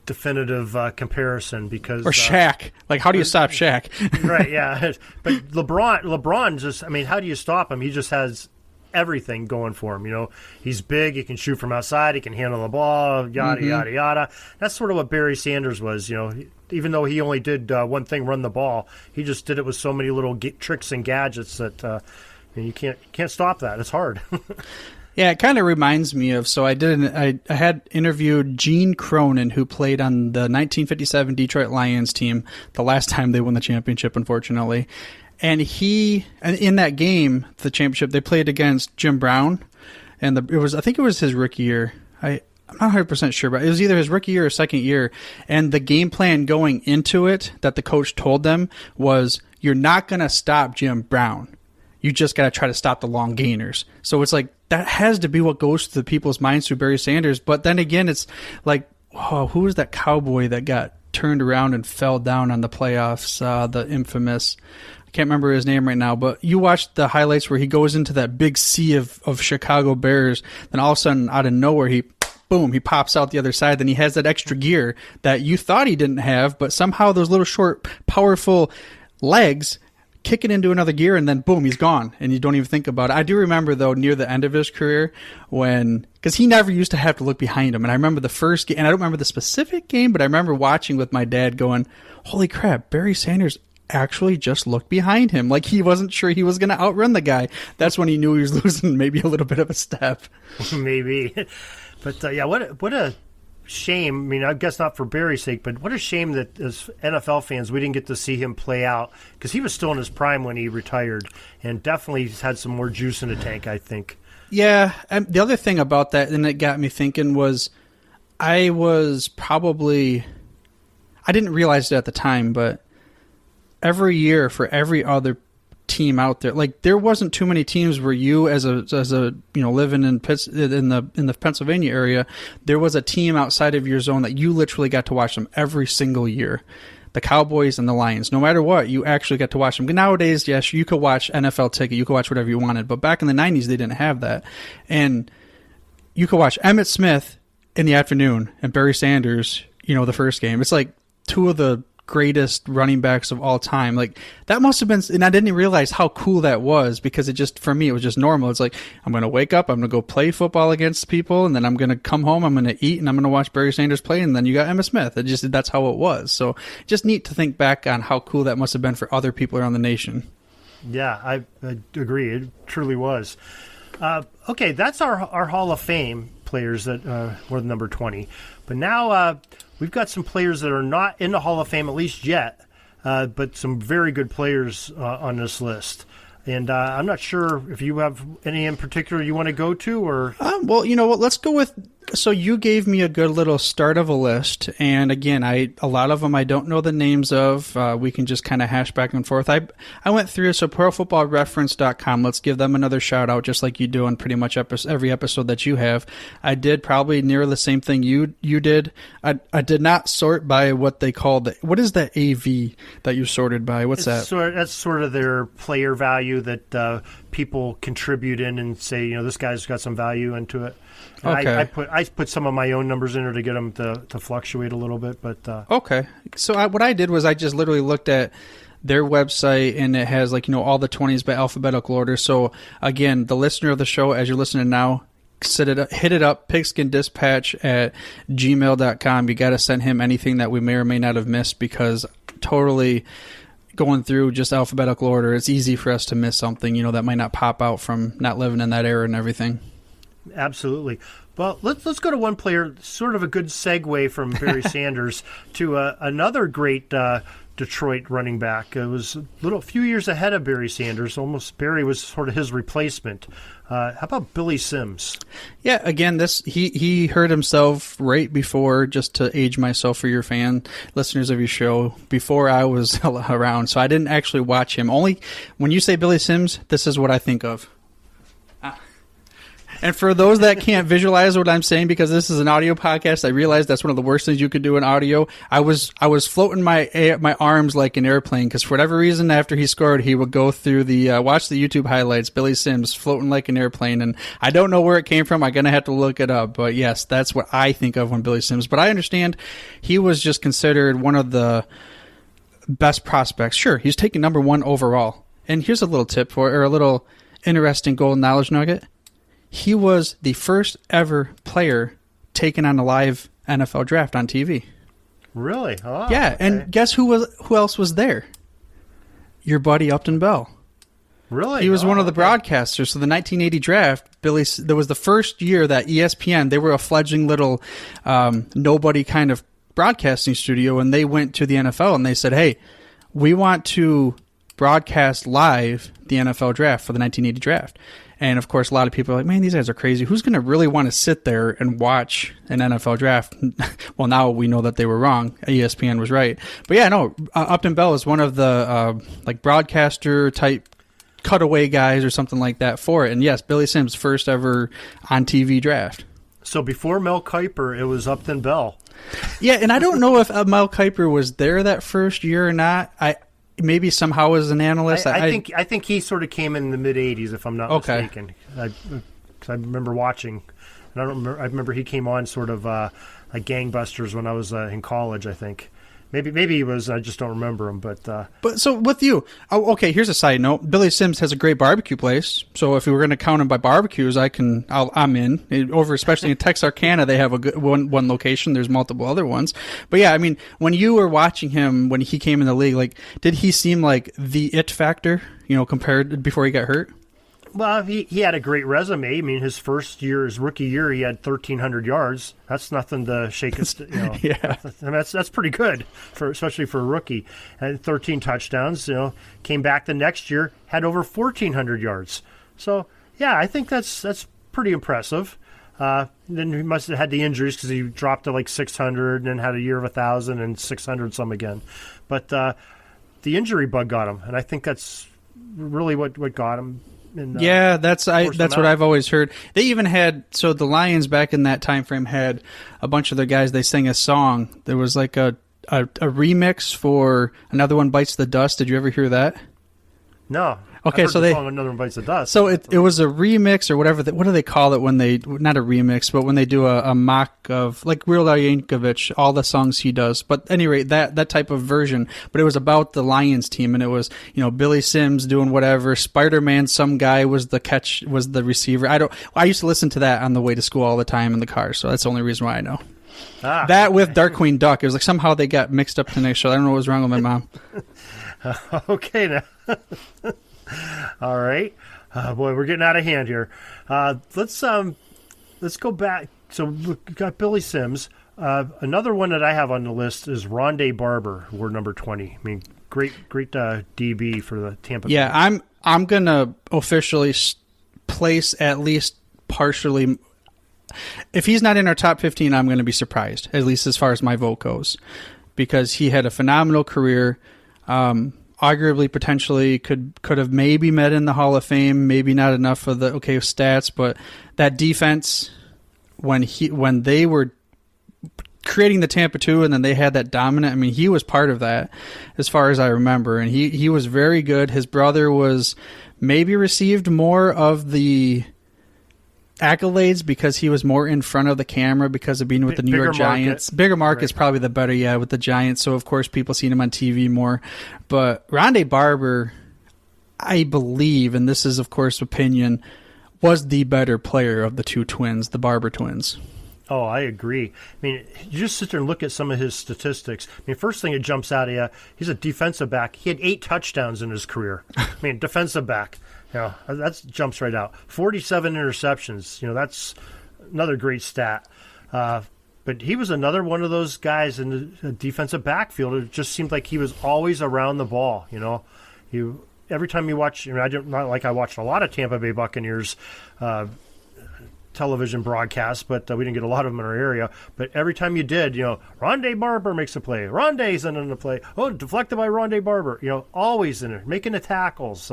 definitive comparison because... Or Shaq. Like, how do you stop Shaq? Right, yeah. But LeBron just, how do you stop him? He just has everything going for him. He's big. He can shoot from outside. He can handle the ball, yada, yada, yada. That's sort of what Barry Sanders was, Even though he only did one thing, run the ball, he just did it with so many little tricks and gadgets that you can't stop that. It's hard. Yeah, it kind of reminds me of. So I had interviewed Gene Cronin, who played on the 1957 Detroit Lions team, the last time they won the championship, unfortunately. And in that game, the championship, they played against Jim Brown, and I think it was his rookie year. I'm not 100% sure, but it was either his rookie year or second year. And the game plan going into it that the coach told them was, you're not going to stop Jim Brown. You just got to try to stop the long gainers. So it's like, that has to be what goes through people's minds through Barry Sanders. But then again, it's like, who was that cowboy that got turned around and fell down on the playoffs? The infamous, I can't remember his name right now, but you watch the highlights where he goes into that big sea of Chicago Bears. Then all of a sudden, out of nowhere, he boom, he pops out the other side. Then he has that extra gear that you thought he didn't have, but somehow those little short, powerful legs kick it into another gear, and then boom, he's gone, and you don't even think about it. I do remember, though, near the end of his career, because he never used to have to look behind him, and I remember the first game, and I don't remember the specific game, but I remember watching with my dad going, holy crap, Barry Sanders actually just looked behind him. Like, he wasn't sure he was going to outrun the guy. That's when he knew he was losing maybe a little bit of a step. Maybe. But, yeah, what a shame. I mean, I guess not for Barry's sake, but what a shame that as NFL fans we didn't get to see him play out, because he was still in his prime when he retired, and definitely had some more juice in the tank, I think. Yeah, and the other thing about that, and it got me thinking, was I didn't realize it at the time, but every year for every other team out there, like, there wasn't too many teams where you as a living in the Pennsylvania area, there was a team outside of your zone that you literally got to watch them every single year. The Cowboys and the Lions, no matter what, you actually got to watch them. Nowadays, yes, you could watch NFL Ticket, you could watch whatever you wanted, but back in the 90s, they didn't have that. And you could watch Emmitt Smith in the afternoon and Barry Sanders, the first game. It's like two of the greatest running backs of all time. Like, that must have been, and I didn't realize how cool that was, because it just, for me, it was just normal. It's like, I'm going to wake up, I'm going to go play football against people, and then I'm going to come home, I'm going to eat, and I'm going to watch Barry Sanders play, and then you got Emmitt Smith. That's how it was. So just neat to think back on how cool that must have been for other people around the nation. Yeah, I agree. It truly was. Okay, that's our Hall of Fame players that were the number 20. But now we've got some players that are not in the Hall of Fame, at least yet, but some very good players on this list. And I'm not sure if you have any in particular you want to go to, or... Well, you know what? Let's go with... So you gave me a good little start of a list, and again, a lot of them I don't know the names of. We can just kind of hash back and forth. I went through, so ProFootballReference.com. Let's give them another shout out, just like you do on pretty much every episode that you have. I did probably near the same thing you did. I did not sort by what they call what is the AV that you sorted by? What's that? That's sort of their player value that people contribute in and say, this guy's got some value into it. Okay. I put some of my own numbers in there to get them to fluctuate a little bit, but okay. So what I did was I just literally looked at their website, and it has all the 20s by alphabetical order. So again, the listener of the show, as you're listening now, hit it up, Pigskin Dispatch at gmail.com. You got to send him anything that we may or may not have missed, because totally going through just alphabetical order, it's easy for us to miss something, that might not pop out from not living in that era and everything. Absolutely. Well, let's go to one player, sort of a good segue from Barry Sanders to another great Detroit running back. It was a few years ahead of Barry Sanders. Almost Barry was sort of his replacement. How about Billy Sims? Yeah, again, he hurt himself right before, just to age myself for your listeners of your show, before I was around. So I didn't actually watch him. Only when you say Billy Sims, this is what I think of. And for those that can't visualize what I'm saying, because this is an audio podcast, I realize that's one of the worst things you could do in audio. I was floating my arms like an airplane, because for whatever reason, after he scored, he would go through watch the YouTube highlights, Billy Sims floating like an airplane, and I don't know where it came from. I'm going to have to look it up. But yes, that's what I think of when Billy Sims. But I understand he was just considered one of the best prospects. Sure, he's taken number 1 overall. And here's a little tip or a little interesting golden knowledge nugget. He was the first ever player taken on a live NFL draft on TV. Really? Oh, yeah, okay. And guess who else was there? Your buddy Upton Bell. Really? He was one of the broadcasters. So the 1980 draft, there was the first year that ESPN, they were a fledgling little nobody kind of broadcasting studio, and they went to the NFL and they said, hey, we want to broadcast live the NFL draft for the 1980 draft. And, of course, a lot of people are like, man, these guys are crazy. Who's going to really want to sit there and watch an NFL draft? Well, now we know that they were wrong. ESPN was right. But, yeah, no, Upton Bell is one of the broadcaster-type cutaway guys or something like that for it. And, yes, Billy Sims' first ever on-TV draft. So before Mel Kiper, it was Upton Bell. Yeah, and I don't know if Mel Kiper was there that first year or not. Maybe somehow as an analyst. I think he sort of came in the mid-'80s, if I'm not mistaken. I remember watching And I remember he came on sort of like gangbusters when I was in college, I think. Maybe he was. I just don't remember him. But so with you, okay. Here's a side note. Billy Sims has a great barbecue place. So if we were going to count him by barbecues, I'm in. Over especially in Texarkana, they have a good one location. There's multiple other ones. But yeah, I mean, when you were watching him when he came in the league, like, did he seem like the it factor? Compared before he got hurt. Well, he had a great resume. I mean, his rookie year, he had 1,300 yards. That's nothing to shake his, Yeah. I mean, that's pretty good, especially for a rookie. And 13 touchdowns, came back the next year, had over 1,400 yards. So, yeah, I think that's pretty impressive. Then he must have had the injuries because he dropped to like 600 and then had a year of 1,000 and 600 some again. But the injury bug got him, and I think that's really what got him. Yeah, that's what I've always heard. They even had, so the Lions back in that time frame had a bunch of their guys, they sang a song. There was like a remix for Another One Bites the Dust. Did you ever hear that? No. Okay, so song Another One Bites the Dust. So it was a remix or whatever. What do they call it when they, not a remix, but when they do a mock of, like Weird Al Yankovic, all the songs he does. But at any rate, that type of version. But it was about the Lions team, and it was, Billy Sims doing whatever. Spider-Man, some guy was the receiver. I used to listen to that on the way to school all the time in the car, so that's the only reason why I know. That with Dark Queen Duck. It was like somehow they got mixed up to next show. I don't know what was wrong with my mom. Okay, now. All right. Boy, we're getting out of hand here. Let's go back. So we've got Billy Sims. Another one that I have on the list is Rondae Barber, who were number 20. I mean, great DB for the Tampa Bay. Yeah, I'm going to officially place at least partially. If he's not in our top 15, I'm going to be surprised, at least as far as my vote goes, because he had a phenomenal career. Arguably, potentially could have maybe met in the Hall of Fame, maybe not enough of the stats, but that defense when they were creating the Tampa 2 and then they had that dominant, I mean, he was part of that as far as I remember, and he was very good. His brother was maybe received more of the accolades because he was more in front of the camera because of being with the New York Giants. Bigger market is probably the better, with the Giants. So, of course, people seen him on TV more. But Rondae Barber, I believe, and this is, of course, opinion, was the better player of the two twins, the Barber twins. Oh, I agree. I mean, you just sit there and look at some of his statistics. I mean, first thing that jumps out at you, he's a defensive back. He had 8 touchdowns in his career. I mean, defensive back. That jumps right out. 47 interceptions. That's another great stat. But he was another one of those guys in the defensive backfield. It just seemed like he was always around the ball. Every time you watch, not like I watched a lot of Tampa Bay Buccaneers television broadcasts, but we didn't get a lot of them in our area. But every time you did, Rondae Barber makes a play. Rondae's in the play. Oh, deflected by Rondae Barber. Always in it, making the tackles.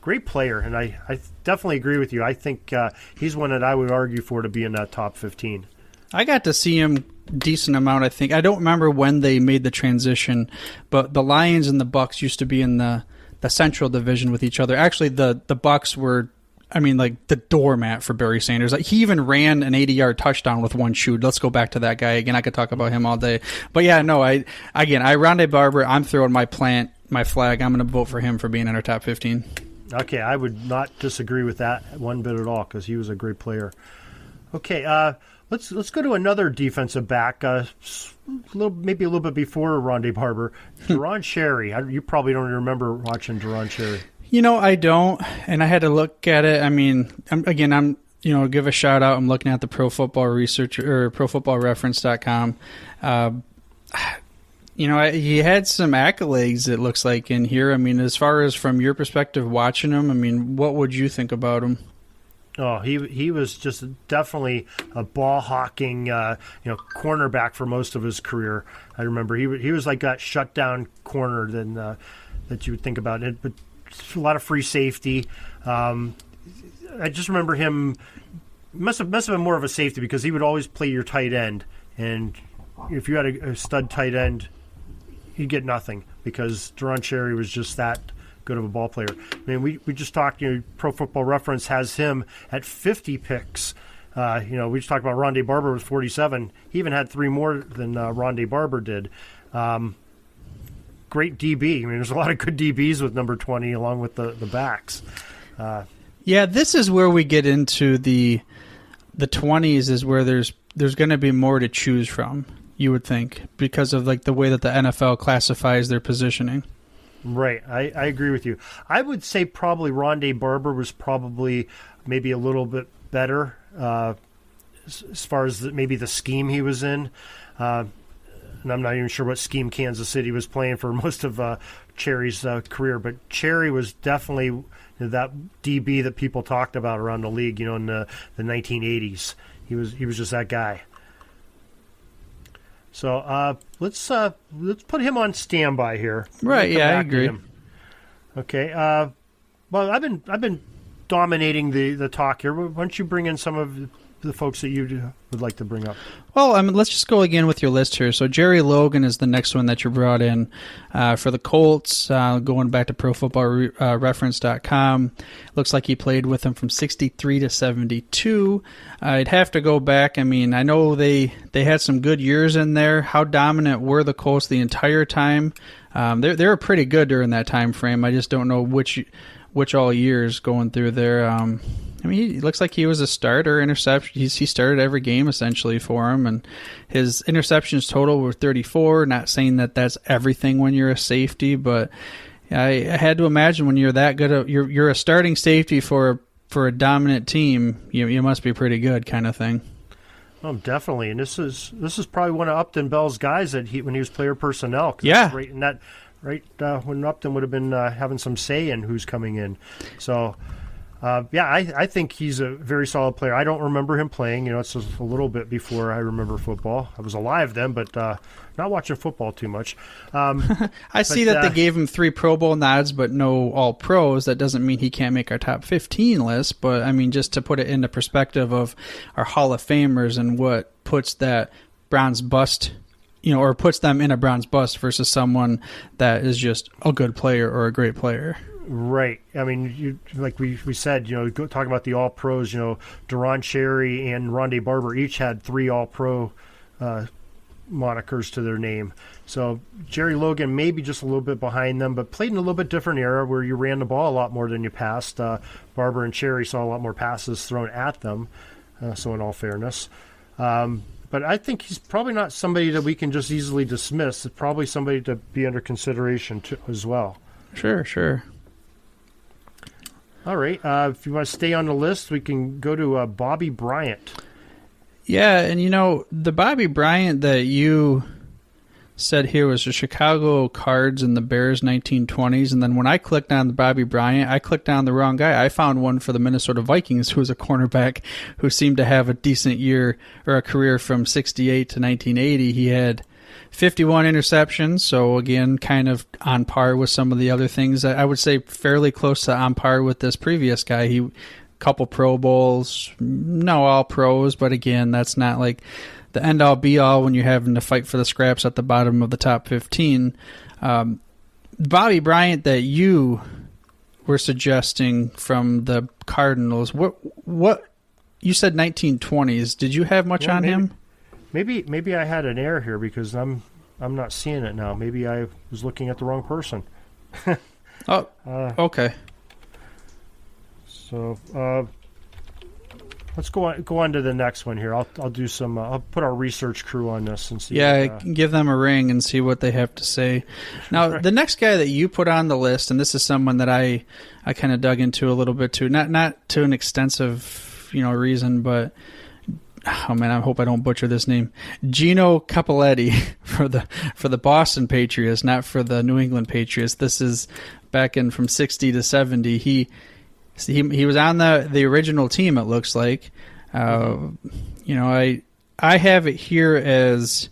Great player, and I definitely agree with you. I think he's one that I would argue for to be in that top 15. I got to see him decent amount, I think. I don't remember when they made the transition, but the Lions and the Bucks used to be in the Central Division with each other. Actually, the Bucks were, like the doormat for Barry Sanders. Like, he even ran an 80-yard touchdown with one shoot. Let's go back to that guy again. I could talk about him all day. But yeah, no, Rondae Barber, I'm throwing my flag. I'm going to vote for him for being in our top 15. Okay, I would not disagree with that one bit at all because he was a great player. Okay, let's go to another defensive back, maybe a little bit before Rondae Barber, Deron Cherry. You probably don't remember watching Deron Cherry. I don't, and I had to look at it. I mean, I'm give a shout out. I'm looking at the Pro Football Research or ProFootballReference.com. He had some accolades, it looks like, in here. I mean, as far as from your perspective watching him, what would you think about him? Oh, he was just definitely a ball-hawking, cornerback for most of his career. I remember he was like that shutdown corner that you would think about it, but a lot of free safety. I just remember him must have been more of a safety because he would always play your tight end, and if you had a stud tight end, you'd get nothing because Deron Cherry was just that good of a ball player. I mean, we just talked, Pro Football Reference has him at 50 picks We just talked about Rondae Barber with 47. He even had 3 more than Rondae Barber did. Great DB. I mean, there's a lot of good DBs with number 20 along with the backs. Yeah, this is where we get into the 20s is where there's going to be more to choose from, you would think, because of like the way that the NFL classifies their positioning. Right. I agree with you. I would say probably Rondae Barber was probably maybe a little bit better as far as maybe the scheme he was in. And I'm not even sure what scheme Kansas City was playing for most of Cherry's career, but Cherry was definitely that DB that people talked about around the league, in the 1980s. He was just that guy. So let's put him on standby here. Right? Yeah, I agree. Okay. Well, I've been dominating the talk here. Why don't you bring in some of the folks that you would like to bring up? Well, let's just go again with your list here. So Jerry Logan is the next one that you brought in for the Colts, going back to ProFootballReference.com. Looks like he played with them from 63 to 72. I'd have to go back. I mean, I know they had some good years in there. How dominant were the Colts the entire time? They were pretty good during that time frame. I just don't know which all years going through there. I mean, he looks like he was a starter. Interception. He started every game essentially for him, and his interceptions total were 34. Not saying that that's everything when you're a safety, but I had to imagine when you're that good, you're a starting safety for a dominant team. You must be pretty good, kind of thing. Oh, definitely. And this is probably one of Upton Bell's guys that when he was player personnel. Yeah. Right in that. Right when Upton would have been having some say in who's coming in. So. I think he's a very solid player. I don't remember him playing. It's just a little bit before I remember football. I was alive then, but not watching football too much. I see that they gave him 3 Pro Bowl nods, but no All-Pros. That doesn't mean he can't make our top 15 list. But, I mean, just to put it into perspective of our Hall of Famers and what puts that bronze bust, or puts them in a bronze bust versus someone that is just a good player or a great player. Right. I mean, like we said, talking about the All-Pros, Deron Cherry and Rondae Barber each had 3 All-Pro monikers to their name. So Jerry Logan maybe just a little bit behind them, but played in a little bit different era where you ran the ball a lot more than you passed. Barber and Cherry saw a lot more passes thrown at them, so in all fairness. But I think he's probably not somebody that we can just easily dismiss. It's probably somebody to be under consideration as well. Sure. All right. If you want to stay on the list, we can go to Bobby Bryant. Yeah, and the Bobby Bryant that you said here was the Chicago Cards and the Bears 1920s, and then when I clicked on the Bobby Bryant, I clicked on the wrong guy. I found one for the Minnesota Vikings who was a cornerback who seemed to have a decent year or a career from 68 to 1980. He had 51 interceptions, so again, kind of on par with some of the other things. I would say fairly close to on par with this previous guy. He couple Pro Bowls, no All-Pros, but again, that's not like the end-all be-all when you're having to fight for the scraps at the bottom of the top 15. Bobby Bryant that you were suggesting from the Cardinals, what you said 1920s. Did you have much on him? Maybe I had an error here because I'm not seeing it now. Maybe I was looking at the wrong person. Okay. So let's go on to the next one here. I'll do some. I'll put our research crew on this and see. Yeah, give them a ring and see what they have to say. Now, the next guy that you put on the list, and this is someone that I kind of dug into a little bit too, not to an extensive reason, but. Oh man, I hope I don't butcher this name. Gino Cappelletti for the Boston Patriots, not for the New England Patriots. This is back in from 60 to 70. He was on the original team. It looks like. I have it here as.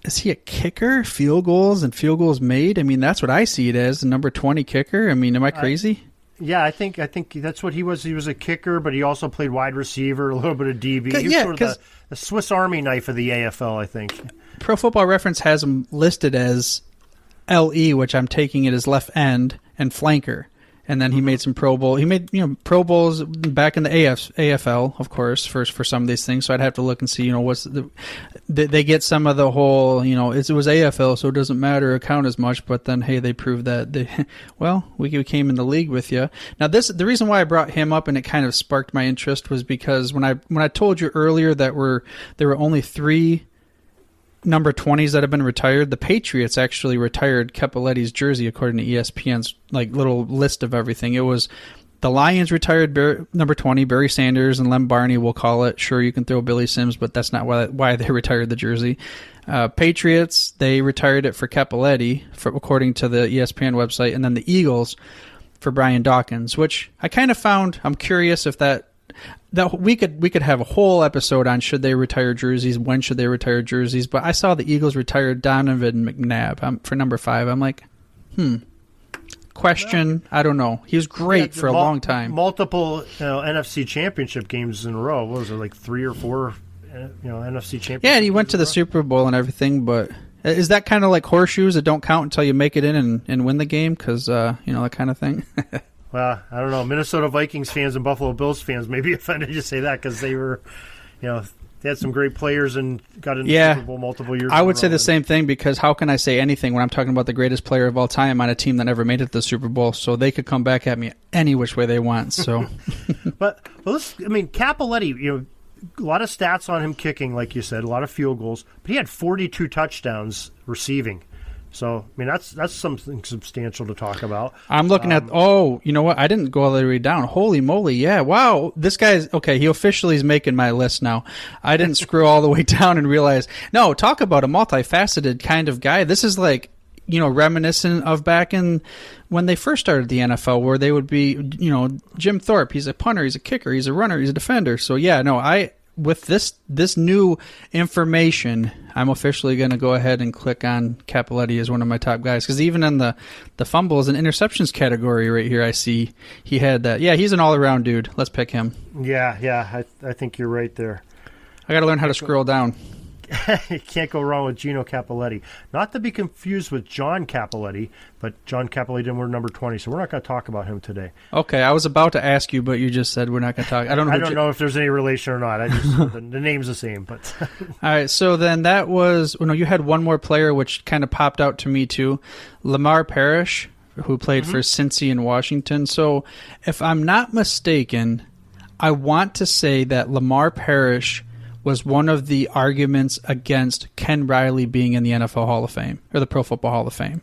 Is he a kicker? Field goals made. I mean, that's what I see it as. The number 20 kicker. I mean, am I crazy? Yeah, I think that's what he was. He was a kicker, but he also played wide receiver, a little bit of DB. He was sort of the Swiss Army knife of the AFL, I think. Pro Football Reference has him listed as LE, which I'm taking it as left end, and flanker. And then he made some Pro Bowl. He made Pro Bowls back in the AFL, of course, for some of these things. So I'd have to look and see, what's they get some of the whole, it was AFL, so it doesn't matter or count as much. But then, hey, they proved that we came in the league with you. Now, the reason why I brought him up and it kind of sparked my interest was because when I told you earlier that there were only 3 number 20s that have been retired, the Patriots actually retired Cappelletti's jersey according to ESPN's little list of everything. It was the Lions retired number 20, Barry Sanders and Lem Barney, we'll call it. Sure, you can throw Billy Sims, but that's not why they retired the jersey. Patriots, they retired it for Cappelletti, according to the ESPN website, and then the Eagles for Brian Dawkins, which I kind of found, I'm curious if that we could have a whole episode on should they retire jerseys, when should they retire jerseys, but I saw the Eagles retire Donovan McNabb for number 5. I'm like, question, I don't know. He was great for a long time. Multiple NFC championship games in a row. What was it, 3 or 4 NFC championship? Yeah, and he went to the Super Bowl and everything, but is that kind of like horseshoes that don't count until you make it in and win the game? Because, that kind of thing? Well, I don't know. Minnesota Vikings fans and Buffalo Bills fans may be offended to say that because they were, they had some great players and got into the Super Bowl multiple years. I would say the same thing because how can I say anything when I'm talking about the greatest player of all time on a team that never made it to the Super Bowl? So they could come back at me any which way they want. So, Cappelletti, a lot of stats on him kicking, like you said, a lot of field goals, but he had 42 touchdowns receiving. So, that's something substantial to talk about. I'm looking at, you know what? I didn't go all the way down. Holy moly, yeah. Wow, this guy's, okay, he officially is making my list now. I didn't scroll all the way down and realize, no, talk about a multifaceted kind of guy. This is reminiscent of back in when they first started the NFL where they would be, Jim Thorpe, he's a punter, he's a kicker, he's a runner, he's a defender. So, yeah, no, with this new information, I'm officially going to go ahead and click on Cappelletti as one of my top guys because even in the fumbles and interceptions category right here, I see he had that. Yeah, he's an all-around dude. Let's pick him. Yeah, I think you're right there. I got to learn how to scroll down. You can't go wrong with Gino Cappelletti. Not to be confused with John Cappelletti, but John Cappelletti didn't wear number 20, so we're not going to talk about him today. Okay, I was about to ask you, but you just said we're not going to talk. I don't know if there's any relation or not. I just the name's the same. But all right, so then that was you had one more player which kind of popped out to me too, Lamar Parrish, who played for Cincy in Washington. So if I'm not mistaken, I want to say that Lamar Parrish was one of the arguments against Ken Riley being in the NFL Hall of Fame or the Pro Football Hall of Fame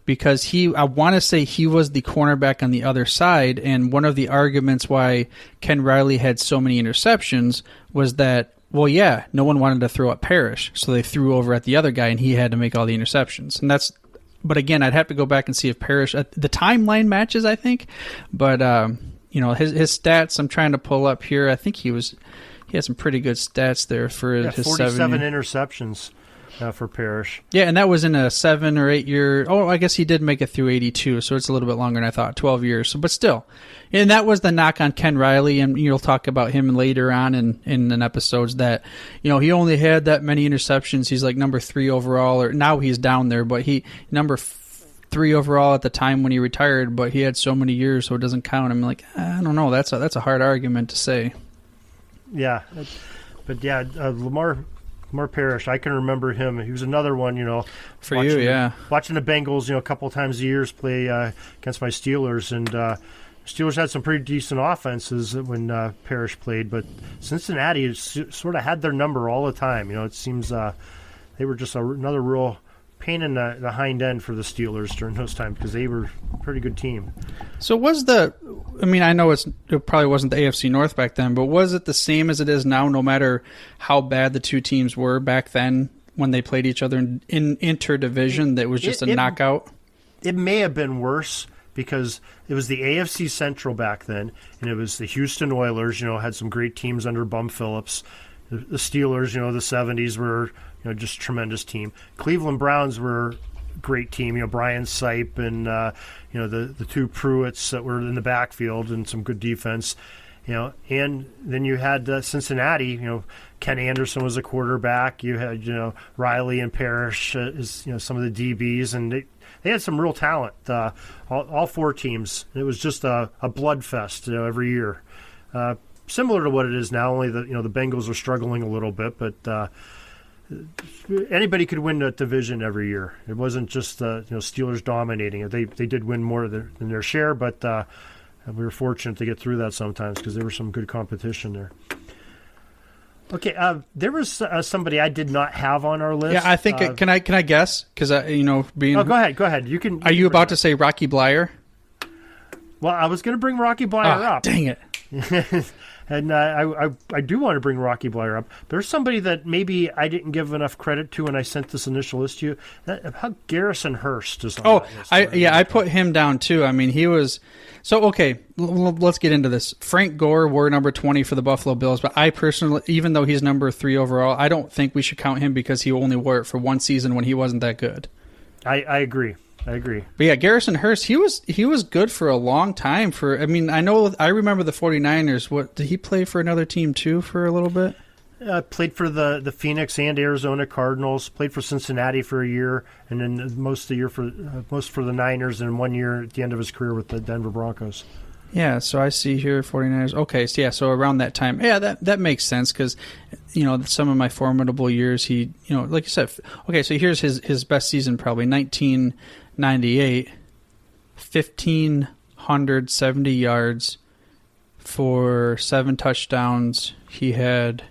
because I want to say he was the cornerback on the other side, and one of the arguments why Ken Riley had so many interceptions was that, no one wanted to throw at Parrish, so they threw over at the other guy, and he had to make all the interceptions. And but again, I'd have to go back and see if Parrish, the timeline matches, I think, but his stats I'm trying to pull up here. I think he had some pretty good stats there for his 47 interceptions for Parrish. Yeah, and that was in a 7 or 8 year. Oh, I guess he did make it through 82, so it's a little bit longer than I thought, 12 years. So, but still, and that was the knock on Ken Riley, and you'll talk about him later on in episodes that he only had that many interceptions. He's like number 3 overall, or now he's down there, but he number 3 overall at the time when he retired. But he had so many years, so it doesn't count. I'm like, I don't know. That's a hard argument to say. Yeah, but Lamar Parrish, I can remember him. He was another one, for you, yeah. Watching the Bengals, a couple times a year play against my Steelers, and Steelers had some pretty decent offenses when Parrish played, but Cincinnati sort of had their number all the time. It seems they were just another real pain in the hind end for the Steelers during those times because they were a pretty good team. So I know it probably wasn't the AFC North back then, but was it the same as it is now, no matter how bad the two teams were back then when they played each other in interdivision? That was just a knockout? It may have been worse because it was the AFC Central back then, and it was the Houston Oilers, had some great teams under Bum Phillips. The Steelers, the 70s were just a tremendous team. Cleveland Browns were a great team. Brian Sipe and the two Pruitts that were in the backfield and some good defense. And then you had Cincinnati. Ken Anderson was a quarterback. You had Riley and Parrish as some of the DBs, and they had some real talent. All four teams. It was just a bloodfest every year. Similar to what it is now, only the Bengals are struggling a little bit, but anybody could win the division every year. It wasn't just Steelers dominating it. They did win more than their share, but we were fortunate to get through that sometimes because there was some good competition there. Okay, there was somebody I did not have on our list. Yeah, I think can I guess? Because being go ahead. You can. Are you about to say Rocky Blair? Well, I was going to bring Rocky Blair up. Dang it. And I do want to bring Rocky Blair up. There's somebody that maybe I didn't give enough credit to when I sent this initial list to you. How Garrison Hurst is on that list. I put him down too. I mean, he was... So, okay, let's get into this. Frank Gore wore number 20 for the Buffalo Bills, but I personally, even though he's number 3 overall, I don't think we should count him because he only wore it for one season when he wasn't that good. I agree. But yeah, Garrison Hurst, he was good for a long time. I remember the 49ers. What did he play for another team too for a little bit? Played for the Phoenix and Arizona Cardinals. Played for Cincinnati for a year, and then most for the Niners, and 1 year at the end of his career with the Denver Broncos. Yeah, so I see here 49ers. Okay, so around that time, yeah, that makes sense because some of my formidable years, he like you said. Okay, so here's his best season probably 1998, 1,570 yards for 7 touchdowns. He had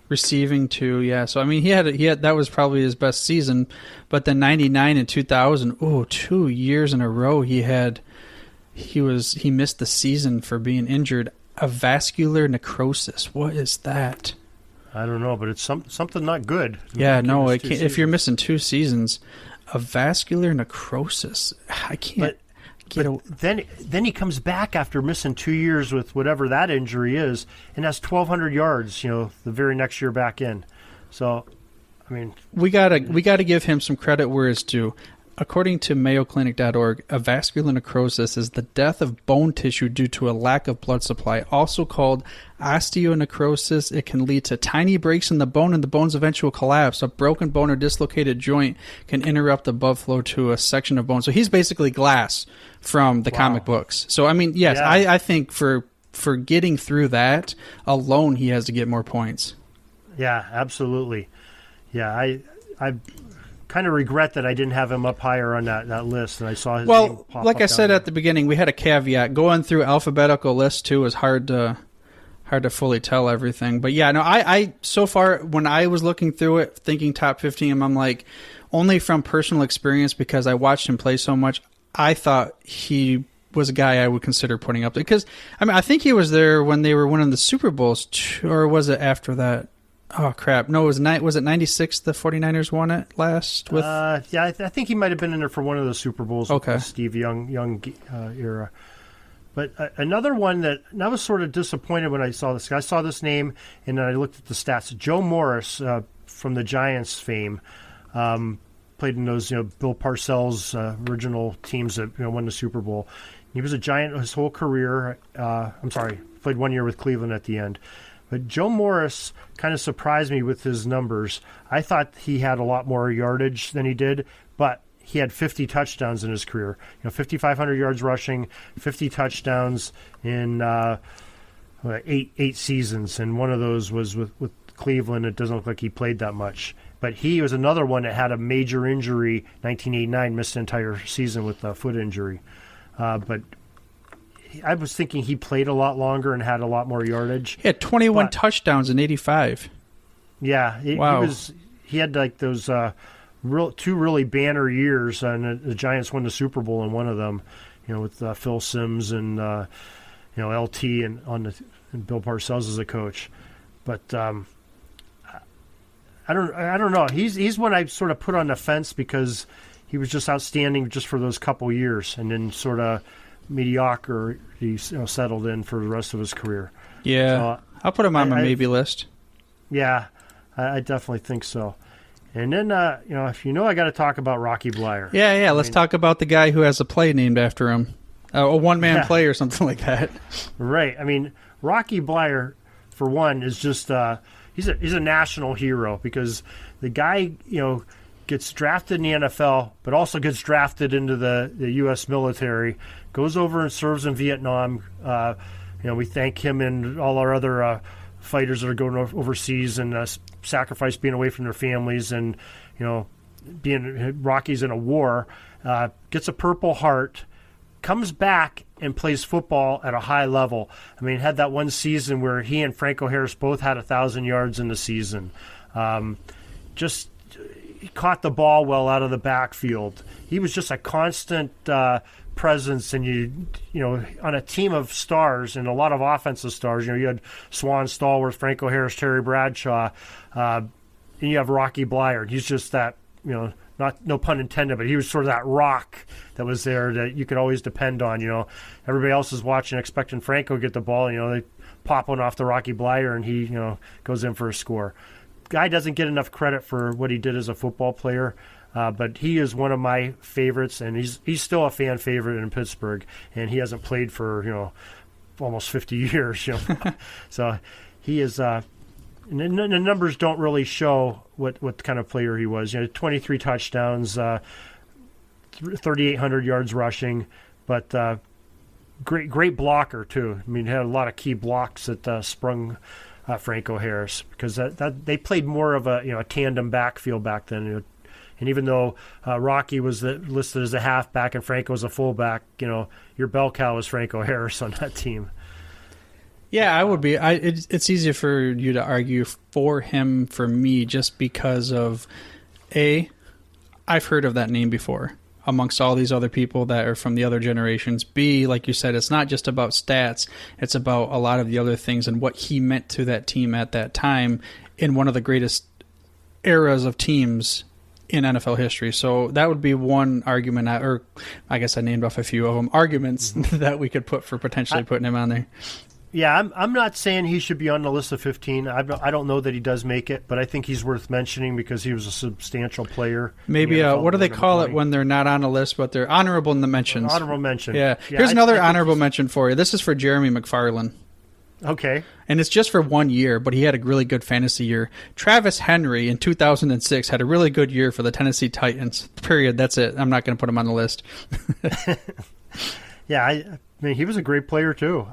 receiving 2, yeah. So I mean, he had that was probably his best season. But then 99 and 2000, 2 years in a row he missed the season for being injured. A vascular necrosis. What is that? I don't know, but it's something not good. Yeah, no, it can't, if you're missing 2 seasons, a vascular necrosis. I can't. But then he comes back after missing 2 years with whatever that injury is, and has 1,200 yards. The very next year back in. So, I mean, we gotta give him some credit where it's due. According to MayoClinic.org, a vascular necrosis is the death of bone tissue due to a lack of blood supply, also called osteonecrosis. It can lead to tiny breaks in the bone and the bone's eventual collapse. A broken bone or dislocated joint can interrupt the blood flow to a section of bone. So he's basically Glass from the comic books. So, I mean, yes, yeah. I think for getting through that alone, he has to get more points. Yeah, absolutely. Yeah, I kind of regret that I didn't have him up higher on that list, and I saw his name pop up. Like I said at the beginning, we had a caveat. Going through alphabetical lists too is hard to fully tell everything. But yeah, no, I so far when I was looking through it, thinking top 15, I'm like, only from personal experience because I watched him play so much, I thought he was a guy I would consider putting up there. Because I mean, I think he was there when they were winning the Super Bowls, or was it after that? Oh, crap. No, was it 96 the 49ers won it last? With? Yeah, I think he might have been in there for one of the Super Bowls with the Steve Young era. But another one that I was sort of disappointed when I saw this guy. I saw this name, and then I looked at the stats. Joe Morris from the Giants fame played in those Bill Parcells original teams that won the Super Bowl. He was a Giant his whole career. Played 1 year with Cleveland at the end. But Joe Morris kind of surprised me with his numbers. I thought he had a lot more yardage than he did, but he had 50 touchdowns in his career. 5,500 yards rushing, 50 touchdowns in eight seasons, and one of those was with Cleveland. It doesn't look like he played that much. But he was another one that had a major injury, 1989, missed the entire season with a foot injury. But I was thinking he played a lot longer and had a lot more yardage. He had 21 touchdowns in 85. Yeah. Wow. He had like those two really banner years, and the Giants won the Super Bowl in one of them, with Phil Simms and LT and Bill Parcells as a coach. But I don't know. He's one I sort of put on the fence because he was just outstanding just for those couple years, and then sort of mediocre, he settled in for the rest of his career. Yeah, so, I'll put him on my maybe list. Yeah, I definitely think so. And then, if I got to talk about Rocky Blair. Yeah, let's talk about the guy who has a play named after him. a one-man play or something like that. Right. I mean, Rocky Blair, for one, is just he's a national hero because the guy, gets drafted in the NFL, but also gets drafted into the U.S. military, goes over and serves in Vietnam. We thank him and all our other fighters that are going overseas and sacrifice being away from their families and, being Rocky's in a war, gets a Purple Heart, comes back and plays football at a high level. I mean, had that one season where he and Franco Harris both had 1,000 yards in the season. He caught the ball well out of the backfield. He was just a constant presence, and on a team of stars and a lot of offensive stars. You had Swan Stallworth, Franco Harris, Terry Bradshaw, and you have Rocky Blair. He's just that, not no pun intended, but he was sort of that rock that was there that you could always depend on. Everybody else is watching, expecting Franco to get the ball. They pop one off the Rocky Blair, and he goes in for a score. Guy doesn't get enough credit for what he did as a football player, but he is one of my favorites, and he's still a fan favorite in Pittsburgh, and he hasn't played for almost 50 years. So he is. The numbers don't really show what kind of player he was. 23 touchdowns, 3,800 yards rushing, but great blocker too. I mean, he had a lot of key blocks that sprung Franco Harris, because that they played more of a tandem backfield back then. And even though Rocky was listed as a halfback and Franco was a fullback, your bell cow was Franco Harris on that team. Yeah, I would be. It's easier for you to argue for him for me just because of I've heard of that name before amongst all these other people that are from the other generations. B, like you said, it's not just about stats. It's about a lot of the other things and what he meant to that team at that time in one of the greatest eras of teams in NFL history. So that would be one argument, or I guess I named off a few of them, arguments that we could put for potentially putting him on there. Yeah, I'm not saying he should be on the list of 15. I don't know that he does make it, but I think he's worth mentioning because he was a substantial player. Maybe, what do they call it when they're not on a list, but they're honorable in the mentions? Honorable mention. Yeah. Here's another honorable mention for you. This is for Jeremy McFarland. Okay. And it's just for 1 year, but he had a really good fantasy year. Travis Henry in 2006 had a really good year for the Tennessee Titans. Period. That's it. I'm not going to put him on the list. Yeah, I mean, he was a great player too.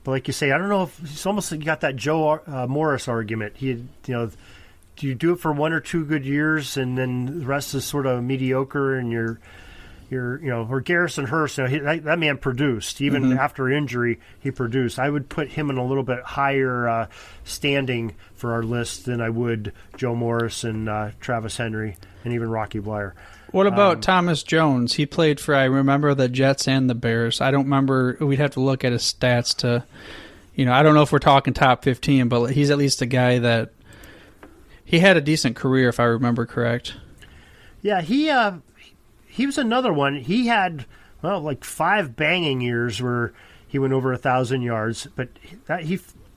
But like you say, I don't know if it's almost like you got that Joe Morris argument. Do you do it for 1 or 2 good years and then the rest is sort of mediocre and you're or Garrison Hurst, that man produced. Even after injury, he produced. I would put him in a little bit higher standing for our list than I would Joe Morris and Travis Henry and even Rocky Blair. What about Thomas Jones? He played for, I remember, the Jets and the Bears. I don't remember. We'd have to look at his stats to, I don't know if we're talking top 15, but he's at least a guy that he had a decent career, if I remember correct. Yeah, he was another one. He had, like 5 banging years where he went over 1,000 yards, but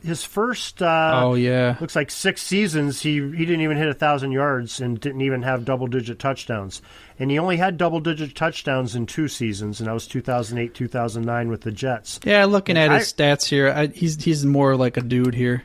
his first looks like 6 seasons he didn't even hit 1,000 yards and didn't even have double-digit touchdowns. And he only had double-digit touchdowns in 2 seasons, and that was 2008, 2009 with the Jets. Yeah, looking at his stats here, he's more like a dude here.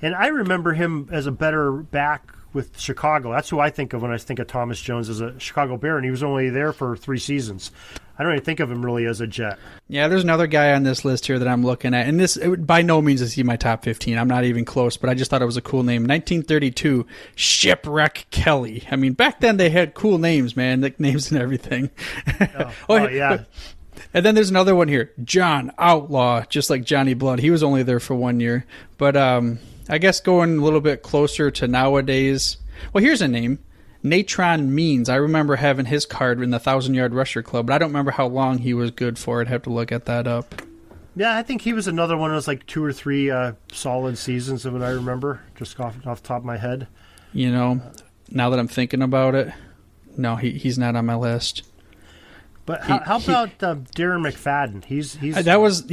And I remember him as a better back with Chicago. That's who I think of when I think of Thomas Jones as a Chicago Bear, and he was only there for 3 seasons. I don't even think of him really as a Jet. Yeah, there's another guy on this list here that I'm looking at, and by no means is he my top 15. I'm not even close, but I just thought it was a cool name. 1932, Shipwreck Kelly. I mean, back then they had cool names, man, nicknames and everything. Yeah. And then there's another one here, John Outlaw, just like Johnny Blood. He was only there for 1 year. But I guess going a little bit closer to nowadays, well, here's a name. Natron Means. I remember having his card in the 1,000-yard rusher club, but I don't remember how long he was good for. I'd have to look at that up. Yeah, I think he was another one of those like 2 or 3 solid seasons of what I remember, just off the top of my head. Now that I'm thinking about it, no, he's not on my list. But how about Darren Mcfadden? He's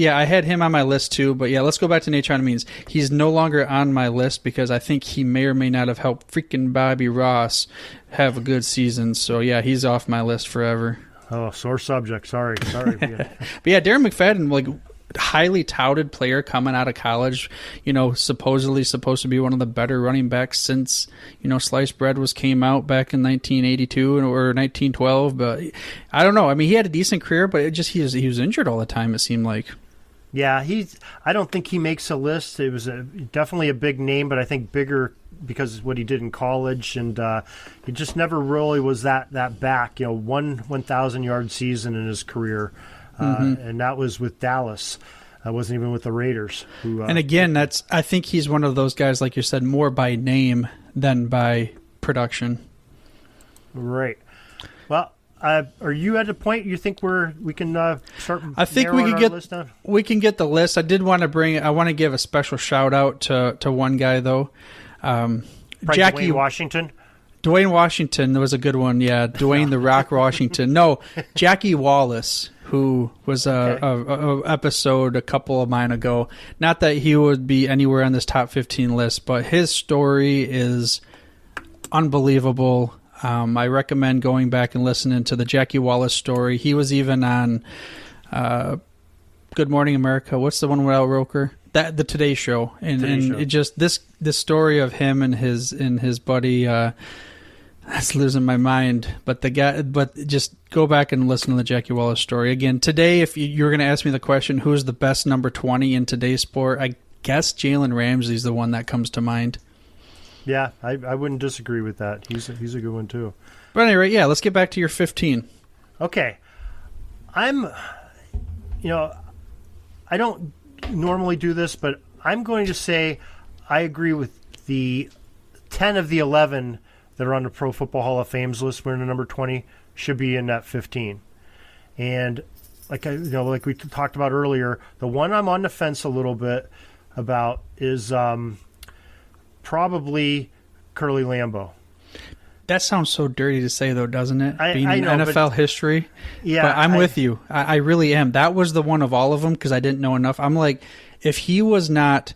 I had him on my list too. But yeah, let's go back to Natron Means. He's no longer on my list because I think he may or may not have helped freaking Bobby Ross have a good season. So yeah, he's off my list forever. Oh, sore subject. Sorry. But yeah, Darren McFadden, like, highly touted player coming out of college, supposedly supposed to be one of the better running backs since, sliced bread came out back in 1982 or 1912. But I don't know. I mean, he had a decent career, but he was injured all the time, it seemed like. Yeah, I don't think he makes a list. It was definitely a big name, but I think bigger because of what he did in college, and he just never really was that back. 1,000-yard season in his career. And that was with Dallas. I wasn't even with the Raiders. And again, I think he's one of those guys, like you said, more by name than by production. Right. Well, are you at a point you think we can start? I think we can get the list. I want to give a special shout out to one guy though. Dwayne Washington. Dwayne Washington was a good one, yeah. Dwayne the Rock Washington. No, Jackie Wallace, who was a episode a couple of mine ago. Not that he would be anywhere on this top 15 list, but his story is unbelievable. I recommend going back and listening to the Jackie Wallace story. He was even on Good Morning America. What's the one without Roker? The Today Show. It just this story of him and his buddy. That's losing my mind. But just go back and listen to the Jackie Wallace story. Again, today, if you're going to ask me the question, who's the best number 20 in today's sport, I guess Jalen Ramsey's the one that comes to mind. Yeah, I wouldn't disagree with that. He's a good one, too. But anyway, yeah, let's get back to your 15. Okay. I don't normally do this, but I'm going to say I agree with the 10 of the 11 that are on the Pro Football Hall of Fame's list. We're in the number 20, should be in that 15. And like we talked about earlier, the one I'm on the fence a little bit about is probably Curly Lambo. That sounds so dirty to say, though, doesn't it? Being I know, NFL history. Yeah, but I'm with you. I really am. That was the one of all of them because I didn't know enough. I'm like, if he was not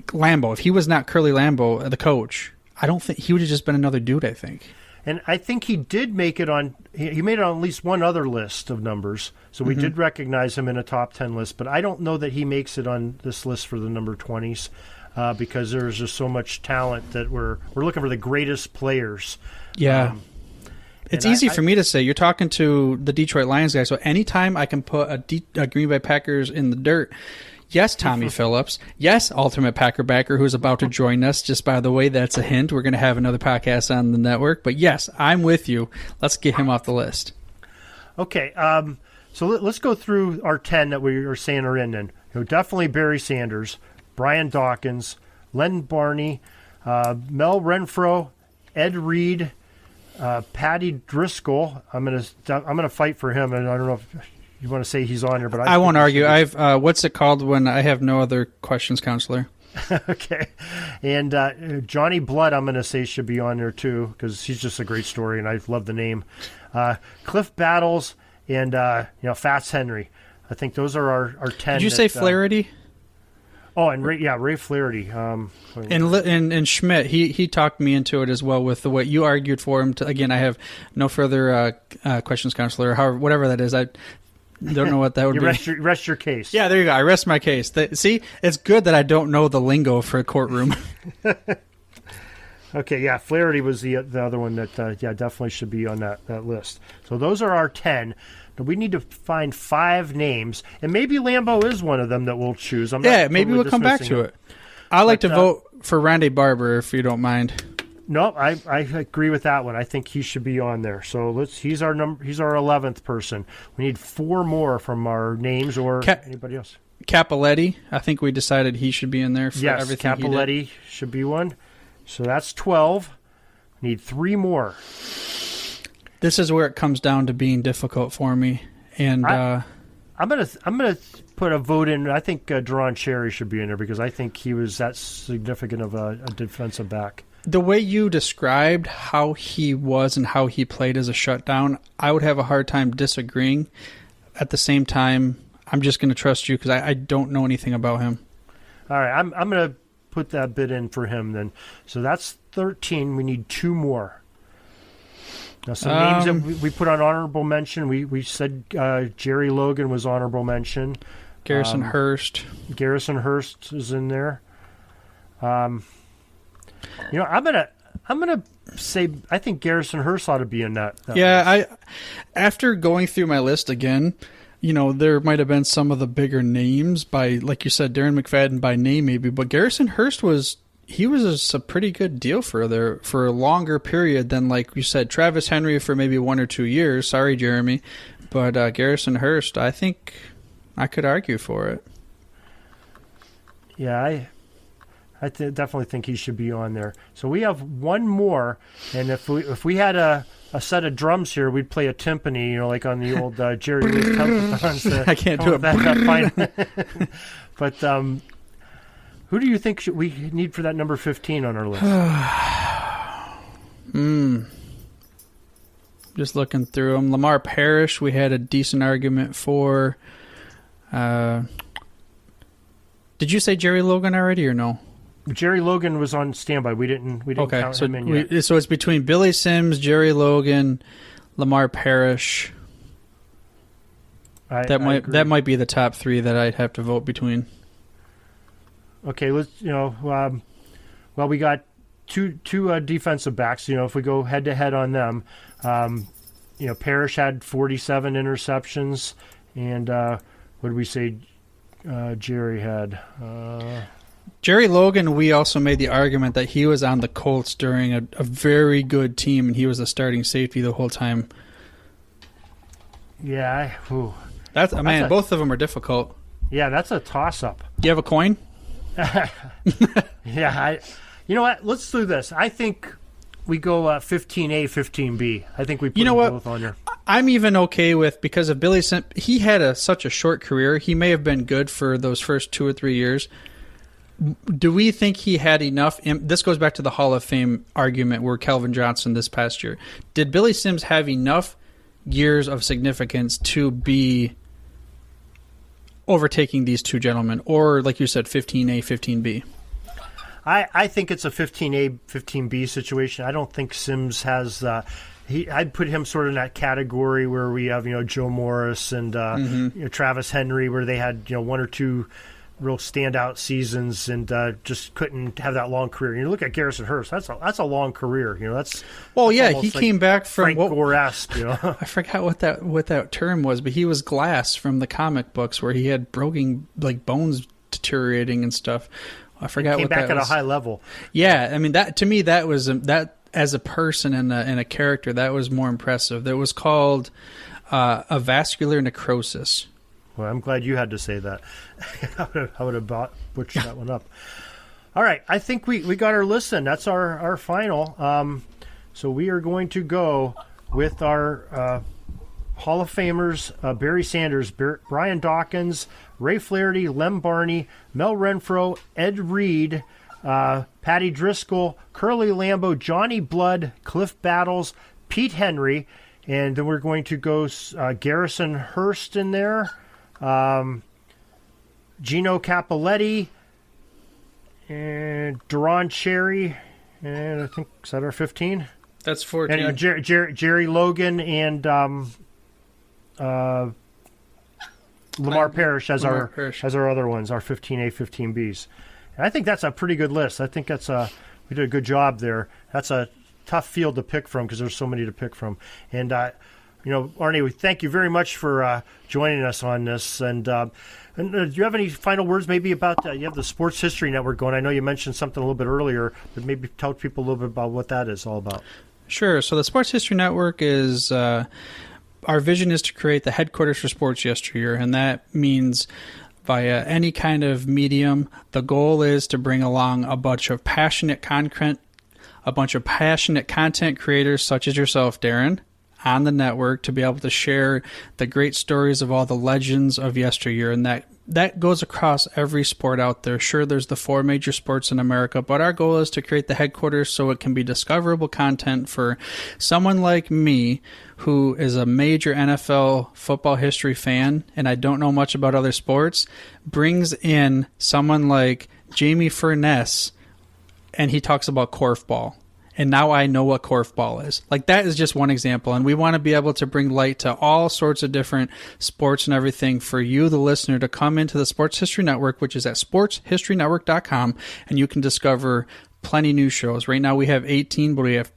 Lambo, if he was not Curly Lambo, the coach, I don't think he would have just been another dude, I think. And I think he did make it on. He made it on at least one other list of numbers, so we did recognize him in a top 10 list. But I don't know that he makes it on this list for the number 20s because there's just so much talent that we're looking for the greatest players. Yeah, it's easy for me to say. You're talking to the Detroit Lions guy, so anytime I can put a Green Bay Packers in the dirt. Yes, Tommy Phillips. Yes, Ultimate Packer Backer, who's about to join us. Just by the way, that's a hint. We're going to have another podcast on the network. But yes, I'm with you. Let's get him off the list. Okay, so let's go through our 10 that we are saying are in then. Definitely Barry Sanders, Brian Dawkins, Lem Barney, Mel Renfro, Ed Reed, Patty Driscoll. I'm gonna fight for him, and I don't know if you want to say he's on here, but I won't argue. I've what's it called when I have no other questions, counselor? Okay, and Johnny Blood, I'm going to say should be on there too because he's just a great story, and I love the name. Cliff Battles and Fats Henry. I think those are our 10. Did you say Flaherty? Oh, and Ray Flaherty. And Schmidt, he talked me into it as well with the way you argued for him. Again, I have no further questions, counselor. However, whatever that is, I don't know what that would be. Rest your case. Yeah, there you go. I rest my case. See, it's good that I don't know the lingo for a courtroom. Okay, yeah, Flaherty was the other one that definitely should be on that list. So those are our 10. Now we need to find 5 names, and maybe Lambo is one of them that we'll choose. Maybe we'll come back to it. I like to vote for Rondae Barber if you don't mind. No, I agree with that one. I think he should be on there. So he's our 11th person. We need 4 more from our names or anybody else. Capoletti, I think we decided he should be in there for everything he did. Capoletti should be one. So that's 12. We need 3 more. This is where it comes down to being difficult for me. And I'm gonna put a vote in. I think Deron Cherry should be in there because I think he was that significant of a defensive back. The way you described how he was and how he played as a shutdown, I would have a hard time disagreeing. At the same time, I'm just going to trust you because I don't know anything about him. All right, I'm going to put that bid in for him then. So that's 13. We need 2 more. Now, some names that we put on honorable mention. We said Jerry Logan was honorable mention. Garrison Hurst. Garrison Hurst is in there. I'm gonna say I think Garrison Hurst ought to be in that list. After going through my list again, there might have been some of the bigger names by, like you said, Darren Mcfadden by name maybe, but Garrison Hurst was a pretty good deal for a longer period than, like you said, Travis Henry for maybe 1 or 2 years. Sorry, Jeremy, but Garrison Hurst, I think I could argue for it. Yeah, I definitely think he should be on there. So we have one more, and if we had a set of drums here, we'd play a timpani, like on the old Jerry Lee Templathons. I can't do it. But who do you think we need for that number 15 on our list? Just looking through them. Lamar Parrish, we had a decent argument for. Did you say Jerry Logan already or no? Jerry Logan was on standby. We didn't count him in yet. So it's between Billy Sims, Jerry Logan, Lamar Parrish. That might be the top 3 that I'd have to vote between. Okay, let's well, we got two defensive backs. If we go head to head on them, Parrish had 47 interceptions, and what did we say? Jerry had. Jerry Logan, we also made the argument that he was on the Colts during a very good team, and he was a starting safety the whole time. Yeah. Both of them are difficult. Yeah, that's a toss-up. Do you have a coin? Yeah. You know what? Let's do this. I think we go 15A, 15B. I think we put them both on there. I'm even okay with, because of Billy Sims, he had such a short career. He may have been good for those first 2 or 3 years. Do we think he had enough? This goes back to the Hall of Fame argument where Calvin Johnson this past year. Did Billy Sims have enough years of significance to be overtaking these two gentlemen? Or, like you said, 15A, 15B? I think it's a 15A, 15B situation. I don't think Sims has... I'd put him sort of in that category where we have, Joe Morris and Travis Henry, where they had, 1 or 2 real standout seasons and just couldn't have that long career. You look at Garrison Hurst; that's a long career. He came back from Frank Gore-esque. I forgot what that term was, but he was Glass from the comic books, where he had broken bones deteriorating and stuff. I forgot what that was. Came back at a high level. Yeah, I mean that to me that was that as a person and a character that was more impressive. That was called a vascular necrosis. Well, I'm glad you had to say that. I would have butchered that one up. All right, I think we got our list in. That's our final. So we are going to go with our Hall of Famers, Barry Sanders, Brian Dawkins, Ray Flaherty, Lem Barney, Mel Renfro, Ed Reed, Patty Driscoll, Curly Lambo, Johnny Blood, Cliff Battles, Pete Henry, and then we're going to go Garrison Hurst in there. Gino Capoletti and Duron Cherry, and I think is that our 15? That's 14. And Jerry Logan and Lamar Parrish as our other ones, our 15A, 15Bs. And I think that's a pretty good list. I think we did a good job there. That's a tough field to pick from because there's so many to pick from. And Arnie, we thank you very much for joining us on this. And do you have any final words maybe about, you have the Sports History Network going. I know you mentioned something a little bit earlier, but maybe tell people a little bit about what that is all about. Sure. So the Sports History Network is, our vision is to create the headquarters for sports yesteryear, and that means via any kind of medium. The goal is to bring along a bunch of passionate content creators such as yourself, Darren, on the network to be able to share the great stories of all the legends of yesteryear. And that goes across every sport out there. Sure, there's the 4 major sports in America, but our goal is to create the headquarters so it can be discoverable content for someone like me who is a major NFL football history fan and I don't know much about other sports, brings in someone like Jamie Furness and he talks about korfball. and now I know what korfball is. Like, that is just one example, and we want to be able to bring light to all sorts of different sports and everything for you, the listener, to come into the Sports History Network, which is at sportshistorynetwork.com, and you can discover plenty new shows. Right now we have 18, but we have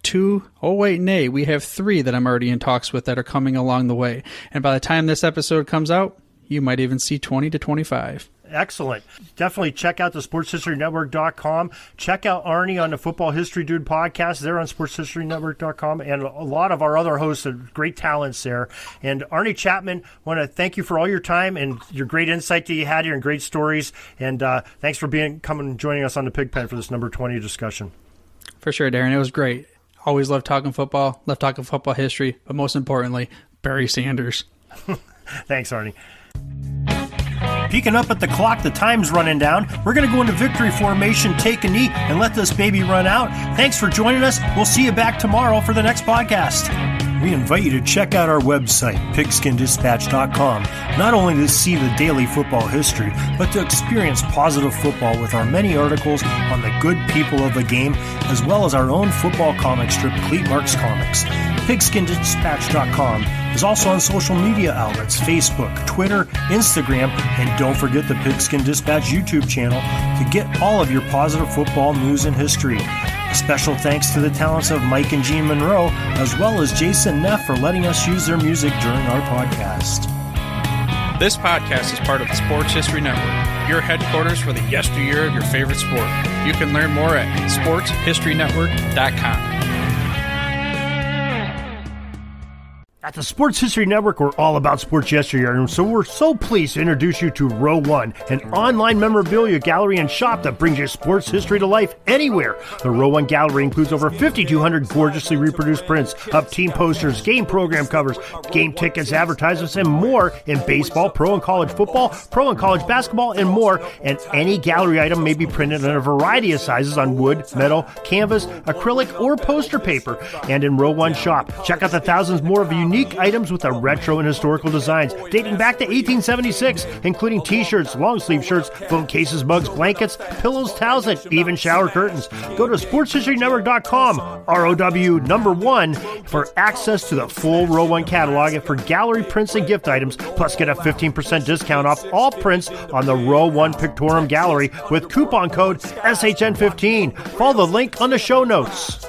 we have 3 that I'm already in talks with that are coming along the way. And by the time this episode comes out, you might even see 20 to 25. Excellent. Definitely check out the sportshistorynetwork.com. Check out Arnie on the Football History Dude podcast. They're on sportshistorynetwork.com, and a lot of our other hosts are great talents there. And Arnie Chapman, want to thank you for all your time and your great insight that you had here and great stories. And thanks for coming and joining us on the Pigpen for this number 20 discussion. For sure, Darren. It was great. Always love talking football, love talking football history, but most importantly, Barry Sanders. Thanks, Arnie. Peeking up at the clock, the time's running down. We're going to go into victory formation, take a knee, and let this baby run out. Thanks for joining us. We'll see you back tomorrow for the next podcast. We invite you to check out our website, pigskindispatch.com, not only to see the daily football history, but to experience positive football with our many articles on the good people of the game, as well as our own football comic strip, Cleat Marks Comics. Pigskindispatch.com is also on social media outlets, Facebook, Twitter, Instagram, and don't forget the Pigskin Dispatch YouTube channel to get all of your positive football news and history. A special thanks to the talents of Mike and Gene Monroe, as well as Jason Neff for letting us use their music during our podcast. This podcast is part of the Sports History Network, your headquarters for the yesteryear of your favorite sport. You can learn more at sportshistorynetwork.com. At the Sports History Network, we're all about sports yesteryear, and so we're so pleased to introduce you to Row One, an online memorabilia gallery and shop that brings your sports history to life anywhere. The Row One gallery includes over 5,200 gorgeously reproduced prints of team posters, game program covers, game tickets, advertisements, and more in baseball, pro and college football, pro and college basketball, and more. And any gallery item may be printed in a variety of sizes on wood, metal, canvas, acrylic, or poster paper. And in Row One shop, check out the thousands more of unique items with the retro and historical designs dating back to 1876, including t-shirts, long sleeve shirts, phone cases, mugs, blankets, pillows, towels, and even shower curtains. Go to sportshistorynetwork.com, ROW1, for access to the full Row One catalog and for gallery prints and gift items, plus get a 15% discount off all prints on the Row One Pictorium Gallery with coupon code SHN15. Follow the link on the show notes.